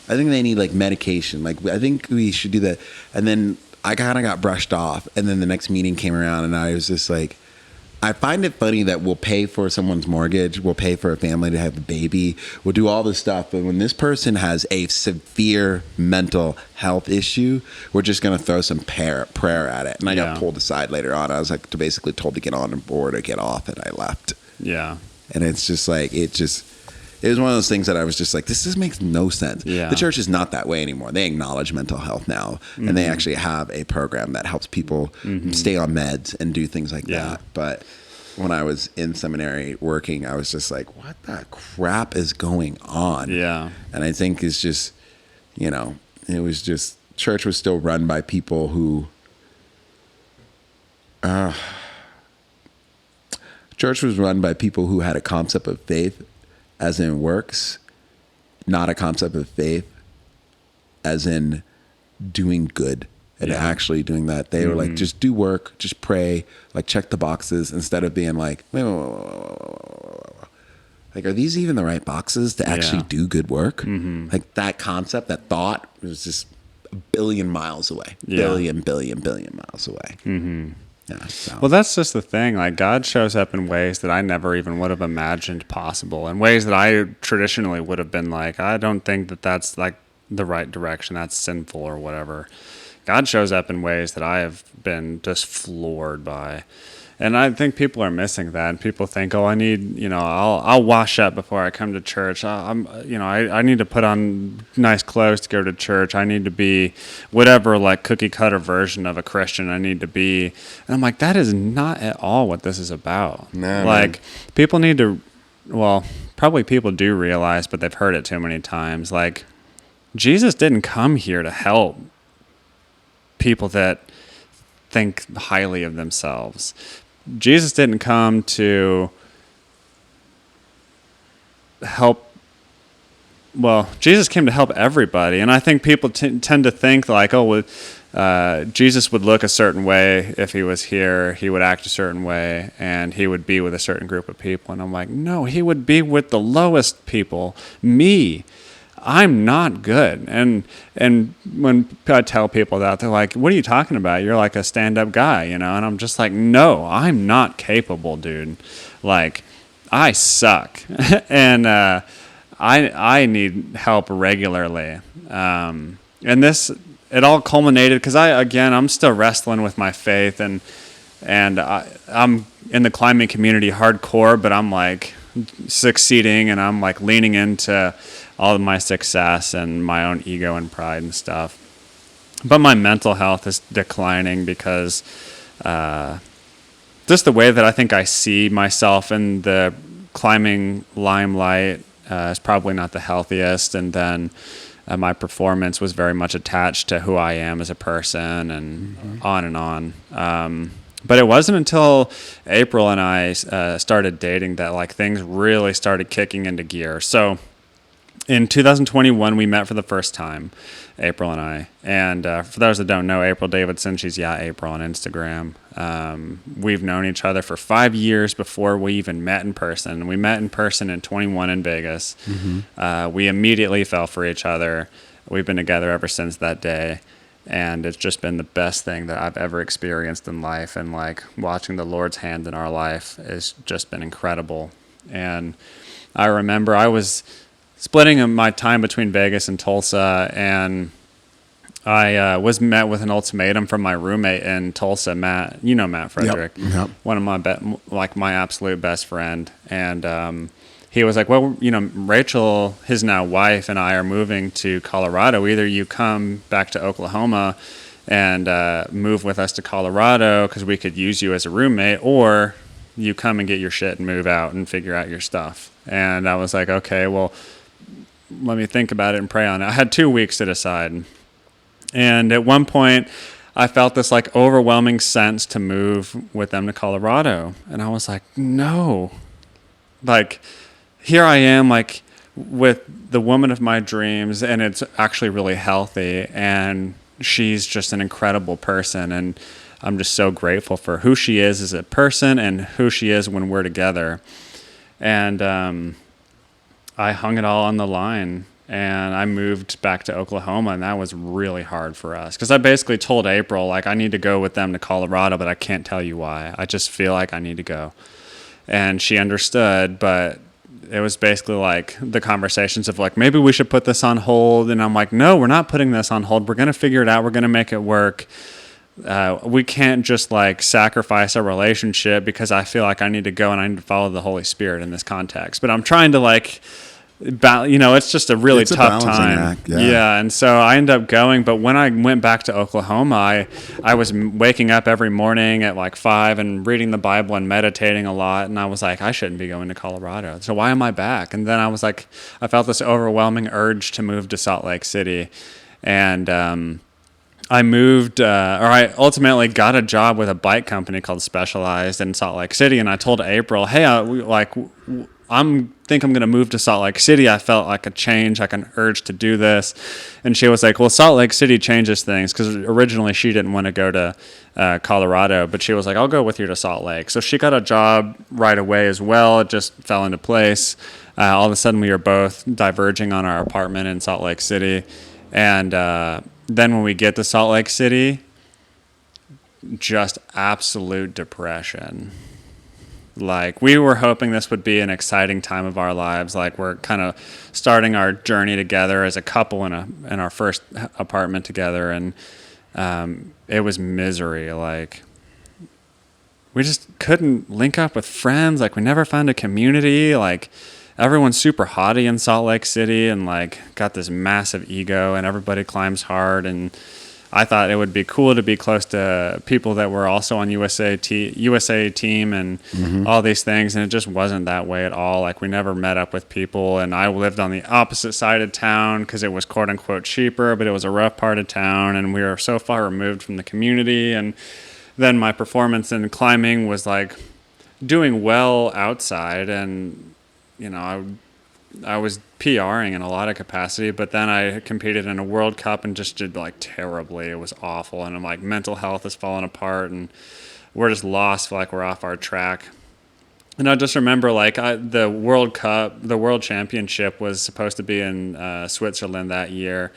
I think they need like medication. Like, I think we should do that. And then I kind of got brushed off. And then the next meeting came around and I was just like, I find it funny that we'll pay for someone's mortgage, we'll pay for a family to have a baby, we'll do all this stuff, but when this person has a severe mental health issue, we're just going to throw some prayer at it. And I got pulled aside later on. I was like basically told to get on board or get off, and I left. Yeah. And it's just like, it was one of those things that I was just like, this just makes no sense. Yeah. The church is not that way anymore. They acknowledge mental health now, and they actually have a program that helps people stay on meds and do things like that. But when I was in seminary working, I was just like, what the crap is going on? Yeah. And I think it's just, it was just, church was still run by people who, church was run by people who had a concept of faith as in works, not a concept of faith as in doing good and actually doing that. They were like, just do work, just pray, like check the boxes, instead of being like, wait. Like, are these even the right boxes to actually do good work? Like that concept, that thought was just a billion miles away, billion miles away. Yeah, so. Well, that's just the thing. Like, God shows up in ways that I never even would have imagined possible, in ways that I traditionally would have been like, I don't think that that's like the right direction. That's sinful or whatever. God shows up in ways that I have been just floored by. And I think people are missing that. And people think, oh, I need, I'll wash up before I come to church. I need to put on nice clothes to go to church. I need to be whatever, like cookie cutter version of a Christian I need to be. And I'm like, that is not at all what this is about. No, like, people need to, well, probably people do realize, but they've heard it too many times. Like, Jesus didn't come here to help people that think highly of themselves. Jesus didn't come to help. Well, Jesus came to help everybody. And I think people tend to think like, oh, well, Jesus would look a certain way if he was here. He would act a certain way, and he would be with a certain group of people. And I'm like, no, he would be with the lowest people, me. I'm not good. And when I tell people that, they're like, what are you talking about? You're like a stand-up guy, And I'm just like, no, I'm not capable, dude. Like, I suck. And I need help regularly. And this it all culminated because I'm still wrestling with my faith, and I'm in the climbing community hardcore, but I'm like succeeding, and I'm like leaning into all of my success and my own ego and pride and stuff. But my mental health is declining because just the way that I think I see myself in the climbing limelight is probably not the healthiest. And then my performance was very much attached to who I am as a person, and on and on. But it wasn't until April and I started dating that like things really started kicking into gear. So in 2021, we met for the first time, April and I. And for those that don't know, April Davidson, she's April on Instagram. We've known each other for 5 years before we even met in person. We met in person in 21 in Vegas. We immediately fell for each other. We've been together ever since that day. And it's just been the best thing that I've ever experienced in life. And like watching the Lord's hand in our life has just been incredible. And I remember I was splitting my time between Vegas and Tulsa, and I was met with an ultimatum from my roommate in Tulsa, Matt. You know Matt Frederick, Yep. one of my absolute best friend. And he was like, well, Rachel, his now wife, and I are moving to Colorado. Either you come back to Oklahoma and move with us to Colorado because we could use you as a roommate, or you come and get your shit and move out and figure out your stuff. And I was like, okay, well, let me think about it and pray on it. I had 2 weeks to decide. And at one point, I felt this like overwhelming sense to move with them to Colorado. And I was like, no. Like, here I am, like, with the woman of my dreams, and it's actually really healthy. And she's just an incredible person. And I'm just so grateful for who she is as a person and who she is when we're together. And I hung it all on the line, and I moved back to Oklahoma, and that was really hard for us because I basically told April, like, I need to go with them to Colorado, but I can't tell you why. I just feel like I need to go. And she understood, but it was basically like the conversations of like, maybe we should put this on hold. And I'm like, no, we're not putting this on hold. We're going to figure it out. We're going to make it work. We can't just like sacrifice a relationship because I feel like I need to go and I need to follow the Holy Spirit in this context. But I'm trying to like, it's just a really tough time. Act, yeah. And so I ended up going. But when I went back to Oklahoma, I was waking up every morning at like 5 and reading the Bible and meditating a lot. And I was like, I shouldn't be going to Colorado. So why am I back? And then I was like, I felt this overwhelming urge to move to Salt Lake City. And I moved, I ultimately got a job with a bike company called Specialized in Salt Lake City. And I told April, hey, think I'm going to move to Salt Lake City. I felt like a change, like an urge to do this. And she was like, well, Salt Lake City changes things, because originally she didn't want to go to Colorado, but she was like, I'll go with you to Salt Lake. So she got a job right away as well. It just fell into place. All of a sudden we were both diverging on our apartment in Salt Lake City. And then when we get to Salt Lake City, just absolute depression. Like, we were hoping this would be an exciting time of our lives. Like, we're kind of starting our journey together as a couple in our first apartment together. And it was misery. Like, we just couldn't link up with friends. Like, we never found a community. Like, everyone's super haughty in Salt Lake City and like got this massive ego, and everybody climbs hard. And I thought it would be cool to be close to people that were also on USA team and all these things. And it just wasn't that way at all. Like, we never met up with people. And I lived on the opposite side of town because it was quote unquote cheaper, but it was a rough part of town. And we were so far removed from the community. And then my performance in climbing was like doing well outside. And, I was PRing in a lot of capacity, but then I competed in a World Cup and just did like terribly. It was awful. And I'm like, mental health is falling apart and we're just lost, like we're off our track. And I just remember like the World Cup, the World Championship was supposed to be in Switzerland that year.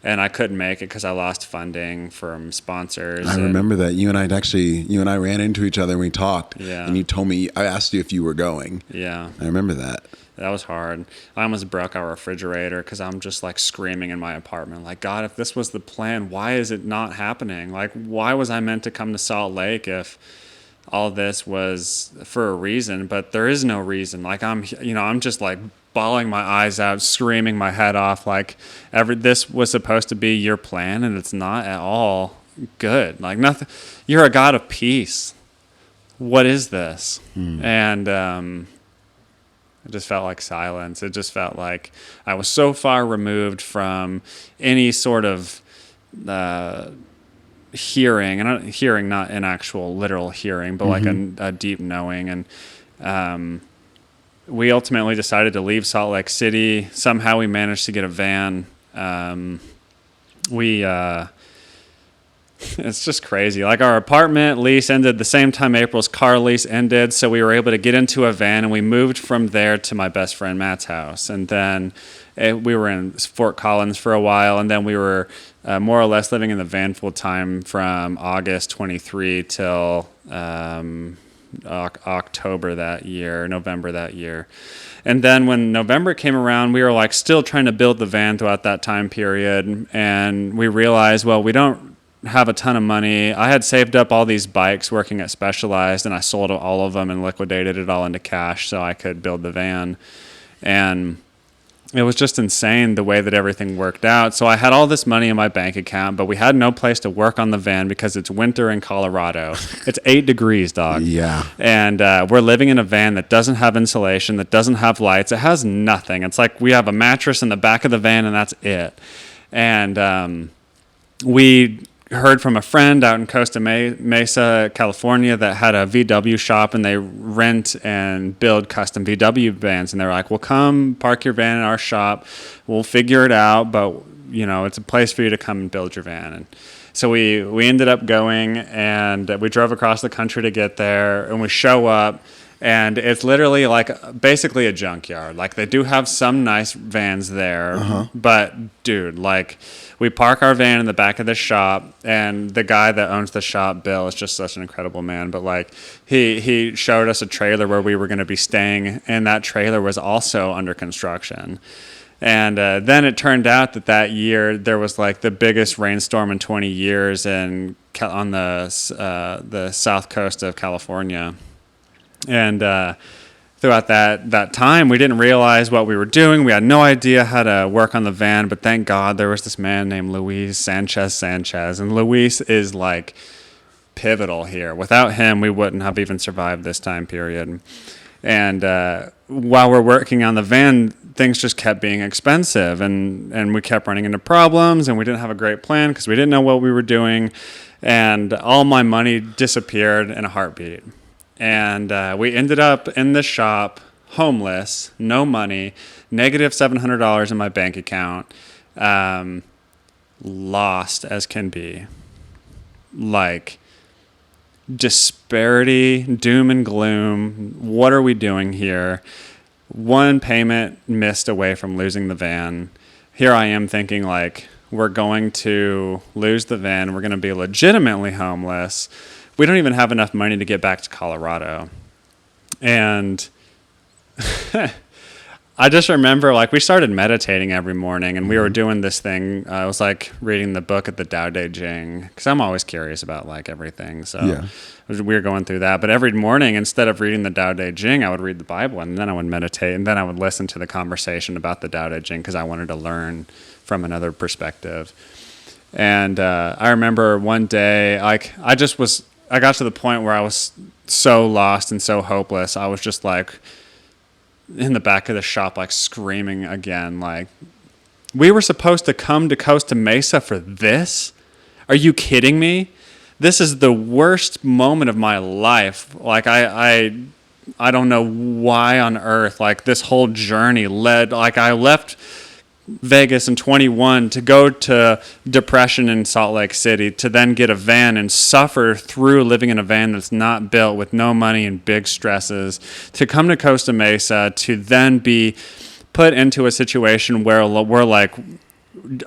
And I couldn't make it because I lost funding from sponsors. I remember that. You and I ran into each other and we talked. Yeah. And you told me, I asked you if you were going. Yeah. I remember that. That was hard. I almost broke our refrigerator because I'm just like screaming in my apartment, like, God, if this was the plan, why is it not happening? Like, why was I meant to come to Salt Lake if all this was for a reason? But there is no reason. Like, I'm just like bawling my eyes out, screaming my head off, like this was supposed to be your plan, and it's not at all good. Like, nothing. You're a God of peace. What is this? And it just felt like silence. It just felt like I was so far removed from any sort of hearing, and hearing not an actual literal hearing, but like a deep knowing. And we ultimately decided to leave Salt Lake City. Somehow we managed to get a van. It's just crazy. Like, our apartment lease ended the same time April's car lease ended, so we were able to get into a van, and we moved from there to my best friend Matt's house. And then we were in Fort Collins for a while, and then we were more or less living in the van full time from August 23 till October that year, November that year. And then when November came around, we were like still trying to build the van throughout that time period, and we realized, well, we don't have a ton of money. I had saved up all these bikes working at Specialized, and I sold all of them and liquidated it all into cash so I could build the van. And it was just insane the way that everything worked out. So I had all this money in my bank account, but we had no place to work on the van because it's winter in Colorado. It's 8 degrees, dog. Yeah. And we're living in a van that doesn't have insulation, that doesn't have lights. It has nothing. It's like we have a mattress in the back of the van, and that's it. And we heard from a friend out in Costa Mesa, California, that had a VW shop, and they rent and build custom VW vans. And they were like, well, come park your van in our shop. We'll figure it out, but it's a place for you to come and build your van. And so we ended up going, and we drove across the country to get there, and we show up, and it's literally like basically a junkyard. Like, they do have some nice vans there, but dude, like, we park our van in the back of the shop, and the guy that owns the shop, Bill, is just such an incredible man. But like, he showed us a trailer where we were going to be staying, and that trailer was also under construction. And then it turned out that year there was like the biggest rainstorm in 20 years on the south coast of California. And throughout that time, we didn't realize what we were doing. We had no idea how to work on the van, but thank God there was this man named Luis Sanchez. And Luis is like pivotal here. Without him, we wouldn't have even survived this time period. And while we're working on the van, things just kept being expensive, and we kept running into problems, and we didn't have a great plan because we didn't know what we were doing. And all my money disappeared in a heartbeat. And we ended up in the shop, homeless, no money, negative $700 in my bank account, lost as can be. Like, disparity, doom and gloom. What are we doing here? One payment missed away from losing the van. Here I am thinking, like, we're going to lose the van. We're going to be legitimately homeless. We don't even have enough money to get back to Colorado. And I just remember, like, we started meditating every morning, and we were doing this thing. I was like reading the book at the Tao Te Ching, because I'm always curious about like everything. So we were going through that. But every morning, instead of reading the Tao Te Ching, I would read the Bible, and then I would meditate, and then I would listen to the conversation about the Tao Te Ching because I wanted to learn from another perspective. And I remember one day, like, I got to the point where I was so lost and so hopeless. I was just like in the back of the shop, like screaming again, like, we were supposed to come to Costa Mesa for this? Are you kidding me? This is the worst moment of my life. Like, I don't know why on earth, like, this whole journey led, like, I left Vegas in 21 to go to depression in Salt Lake City, to then get a van and suffer through living in a van that's not built, with no money and big stresses, to come to Costa Mesa, to then be put into a situation where we're like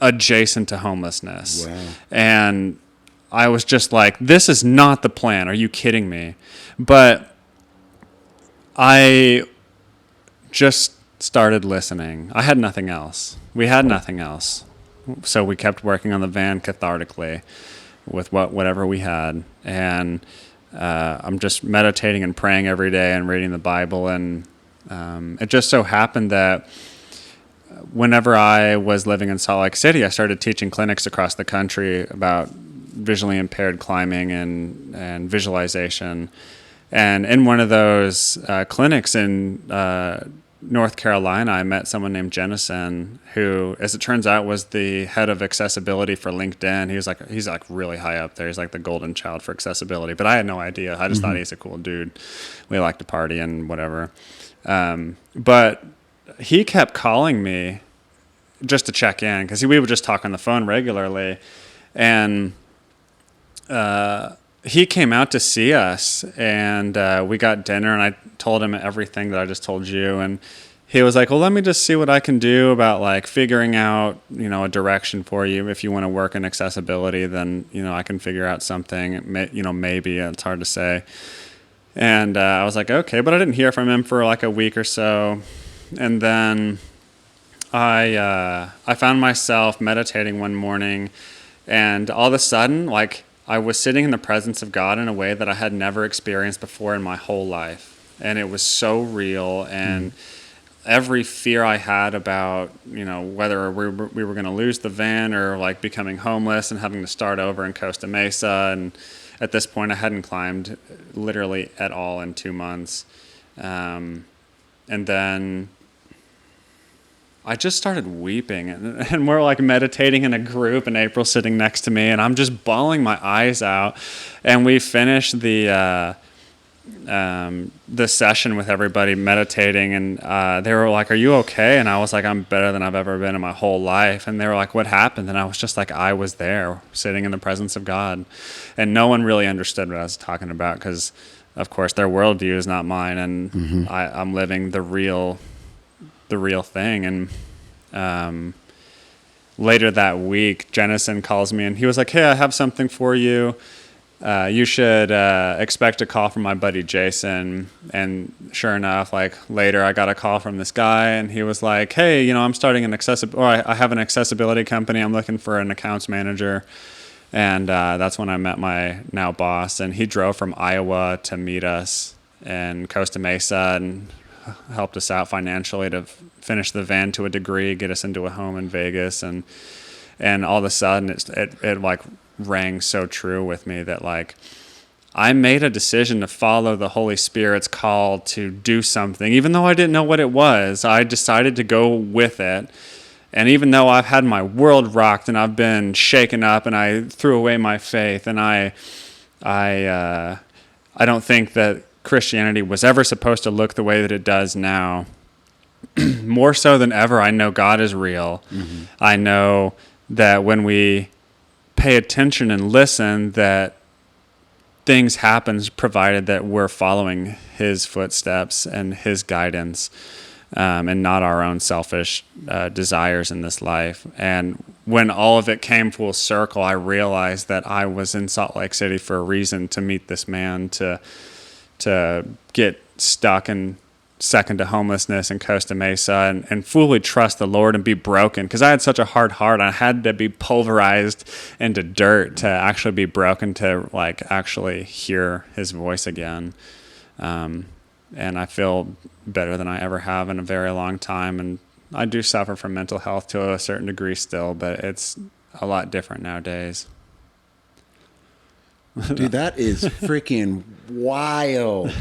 adjacent to homelessness. Wow. And I was just like, this is not the plan. Are you kidding me? But I just started listening. I had nothing else. We had nothing else. So we kept working on the van cathartically with whatever we had. And I'm just meditating and praying every day and reading the Bible. And it just so happened that whenever I was living in Salt Lake City, I started teaching clinics across the country about visually impaired climbing and visualization. And in one of those clinics in North Carolina, I met someone named Jennison, who, as it turns out, was the head of accessibility for LinkedIn. He's like really high up there. He's like the golden child for accessibility. But I had no idea. I just thought he's a cool dude. We like to party and whatever. But he kept calling me just to check in, because we would just talk on the phone regularly. And he came out to see us, and we got dinner, and I told him everything that I just told you. And he was like, well, let me just see what I can do about like figuring out, a direction for you. If you want to work in accessibility, then, I can figure out something, maybe. It's hard to say. And I was like, okay, but I didn't hear from him for like a week or so. And then I found myself meditating one morning, and all of a sudden, like, I was sitting in the presence of God in a way that I had never experienced before in my whole life. And it was so real. And every fear I had about, whether we were going to lose the van or like becoming homeless and having to start over in Costa Mesa. And at this point, I hadn't climbed literally at all in 2 months. And then I just started weeping, and we're like meditating in a group, and April's sitting next to me, and I'm just bawling my eyes out. And we finished the session with everybody meditating, and they were like, "Are you okay?" And I was like, "I'm better than I've ever been in my whole life." And they were like, "What happened?" And I was just like, I was there, sitting in the presence of God, and no one really understood what I was talking about, because, of course, their worldview is not mine, and I'm living the real thing. And later that week, Jennison calls me, and he was like, hey, I have something for you. You should expect a call from my buddy Jason. And sure enough, like later I got a call from this guy, and he was like, hey, I'm starting I have an accessibility company. I'm looking for an accounts manager. And that's when I met my now boss, and he drove from Iowa to meet us in Costa Mesa and helped us out financially to finish the van to a degree, get us into a home in Vegas. And all of a sudden it like rang so true with me that like I made a decision to follow the Holy Spirit's call to do something. Even though I didn't know what it was, I decided to go with it. And even though I've had my world rocked and I've been shaken up and I threw away my faith, and I don't think that Christianity was ever supposed to look the way that it does now. More so than ever, I know God is real. I know that when we pay attention and listen, that things happen, provided that we're following his footsteps and his guidance, and not our own selfish desires in this life. And when all of it came full circle, I realized that I was in Salt Lake City for a reason, to meet this man, to get stuck and second to homelessness in Costa Mesa, and fully trust the Lord and be broken, because I had such a hard heart. I had to be pulverized into dirt to actually be broken, to like actually hear his voice again. And I feel better than I ever have in a very long time. And I do suffer from mental health to a certain degree still, but it's a lot different nowadays. Dude, that is freaking wild.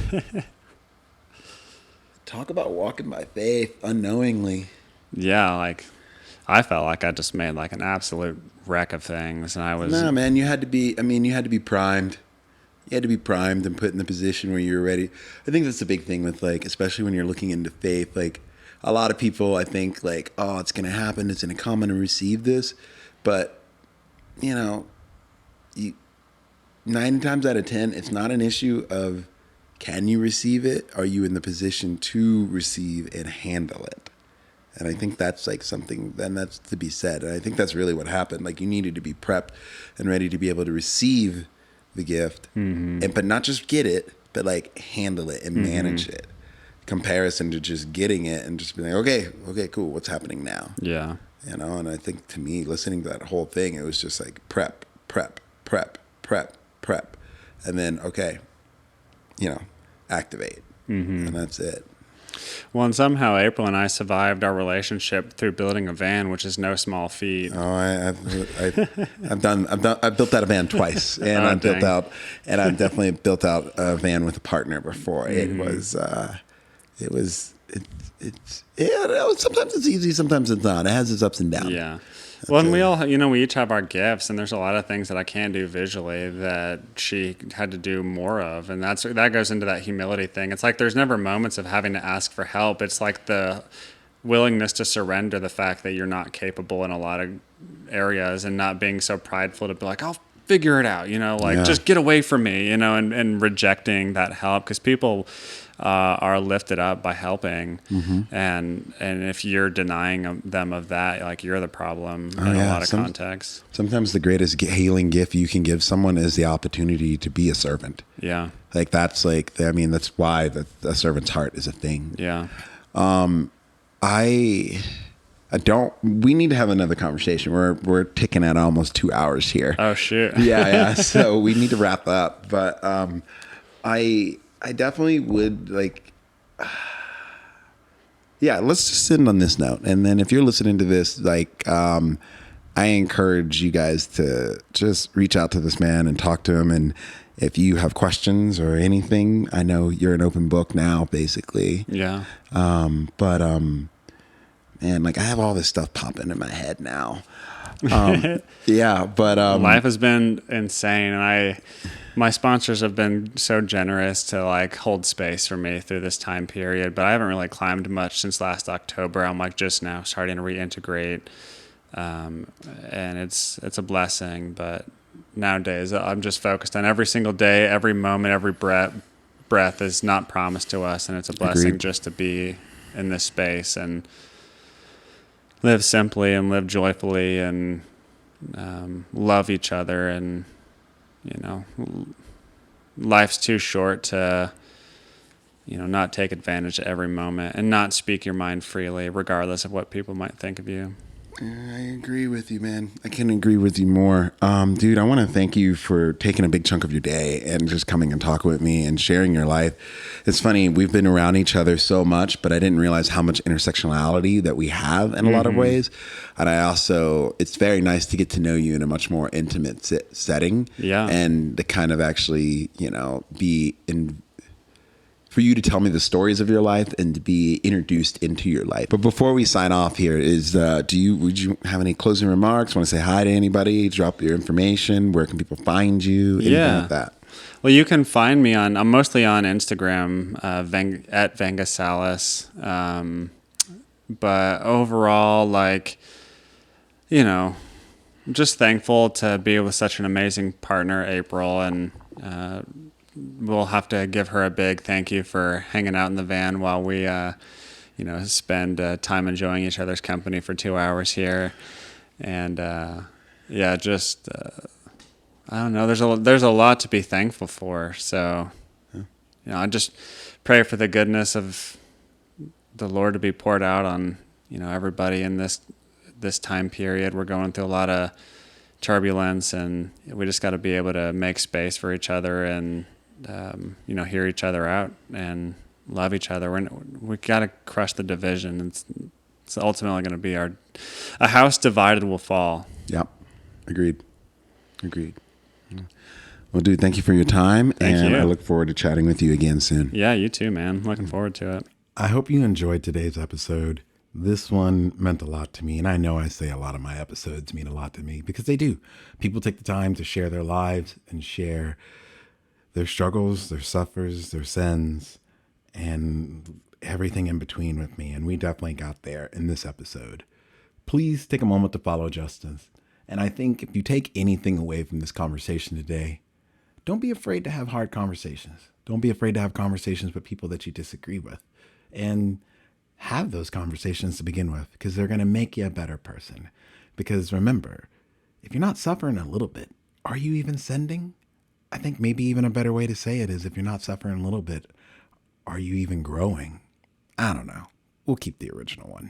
Talk about walking by faith unknowingly. Yeah, like I felt like I just made like an absolute wreck of things, and I was... No, man, you had to be primed. You had to be primed and put in the position where you're ready. I think that's the big thing with, like, especially when you're looking into faith. Like, a lot of people, I think, like, oh, it's going to happen. It's going to come and receive this. But, 9 times out of 10, it's not an issue of can you receive it? Are you in the position to receive and handle it? And I think that's like something, then that's to be said. And I think that's really what happened. Like, you needed to be prepped and ready to be able to receive the gift, but not just get it, but like handle it and manage it. comparison to just getting it and just being like, okay, cool. What's happening now? Yeah. You know, and I think to me, listening to that whole thing, it was just like prep, and then, okay, activate. And that's it. Well, and somehow April and I survived our relationship through building a van, which is no small feat. Oh, I've built out a van twice, and I've definitely built out a van with a partner before. Sometimes it's easy, sometimes it's not. It has its ups and downs. Yeah. Well, and we all, we each have our gifts, and there's a lot of things that I can do visually that she had to do more of, and that goes into that humility thing. It's like there's never moments of having to ask for help. It's like the willingness to surrender the fact that you're not capable in a lot of areas, and not being so prideful to be like, I'll figure it out, just get away from me, and rejecting that help, because people are lifted up by helping, and if you're denying them of that, like, you're the problem in a lot of contexts. Sometimes the greatest healing gift you can give someone is the opportunity to be a servant. Yeah. Like, that's why a servant's heart is a thing. Yeah. We need to have another conversation. We're ticking at almost 2 hours here. Oh, shoot. Yeah. So we need to wrap up, but I definitely would let's just end on this note. And then if you're listening to this, I encourage you guys to just reach out to this man and talk to him. And if you have questions or anything, I know you're an open book now, basically. Yeah. Man, I have all this stuff popping in my head now. Life has been insane, and my sponsors have been so generous to hold space for me through this time period, but I haven't really climbed much since last October. I'm just now starting to reintegrate, and it's a blessing, but nowadays I'm just focused on every single day, every moment, every breath is not promised to us, and it's a blessing. Agreed. Just to be in this space and live simply and live joyfully and love each other. And life's too short to not take advantage of every moment and not speak your mind freely, regardless of what people might think of you. I agree with you, man. I couldn't agree with you more. Dude, I want to thank you for taking a big chunk of your day and just coming and talking with me and sharing your life. It's funny, we've been around each other so much, but I didn't realize how much intersectionality that we have in a lot of ways. And it's very nice to get to know you in a much more intimate setting. Yeah. And to kind of actually, for you to tell me the stories of your life and to be introduced into your life. But before we sign off here, would you have any closing remarks? Want to say hi to anybody? Drop your information. Where can people find you? Anything like that? Well, you can find me I'm mostly on Instagram, at Venga Salas. But overall, I'm just thankful to be with such an amazing partner, April, and we'll have to give her a big thank you for hanging out in the van while we, spend time enjoying each other's company for 2 hours here. And, I don't know. There's a lot to be thankful for. So, I just pray for the goodness of the Lord to be poured out on, everybody in this time period. We're going through a lot of turbulence, and we just got to be able to make space for each other and, hear each other out and love each other. We got to crush the division. It's ultimately going to be a house divided will fall. Yep. Agreed. Well, dude, thank you for your time. Thank you. I look forward to chatting with you again soon. Yeah, you too, man. Looking forward to it. I hope you enjoyed today's episode. This one meant a lot to me, and I know I say a lot of my episodes mean a lot to me because they do. People take the time to share their lives and share their struggles, their suffers, their sins, and everything in between with me. And we definitely got there in this episode. Please take a moment to follow Justice. And I think if you take anything away from this conversation today, don't be afraid to have hard conversations. Don't be afraid to have conversations with people that you disagree with. And have those conversations to begin with, because they're going to make you a better person. Because remember, if you're not suffering a little bit, are you even sending? I think maybe even a better way to say it is, if you're not suffering a little bit, are you even growing? I don't know. We'll keep the original one.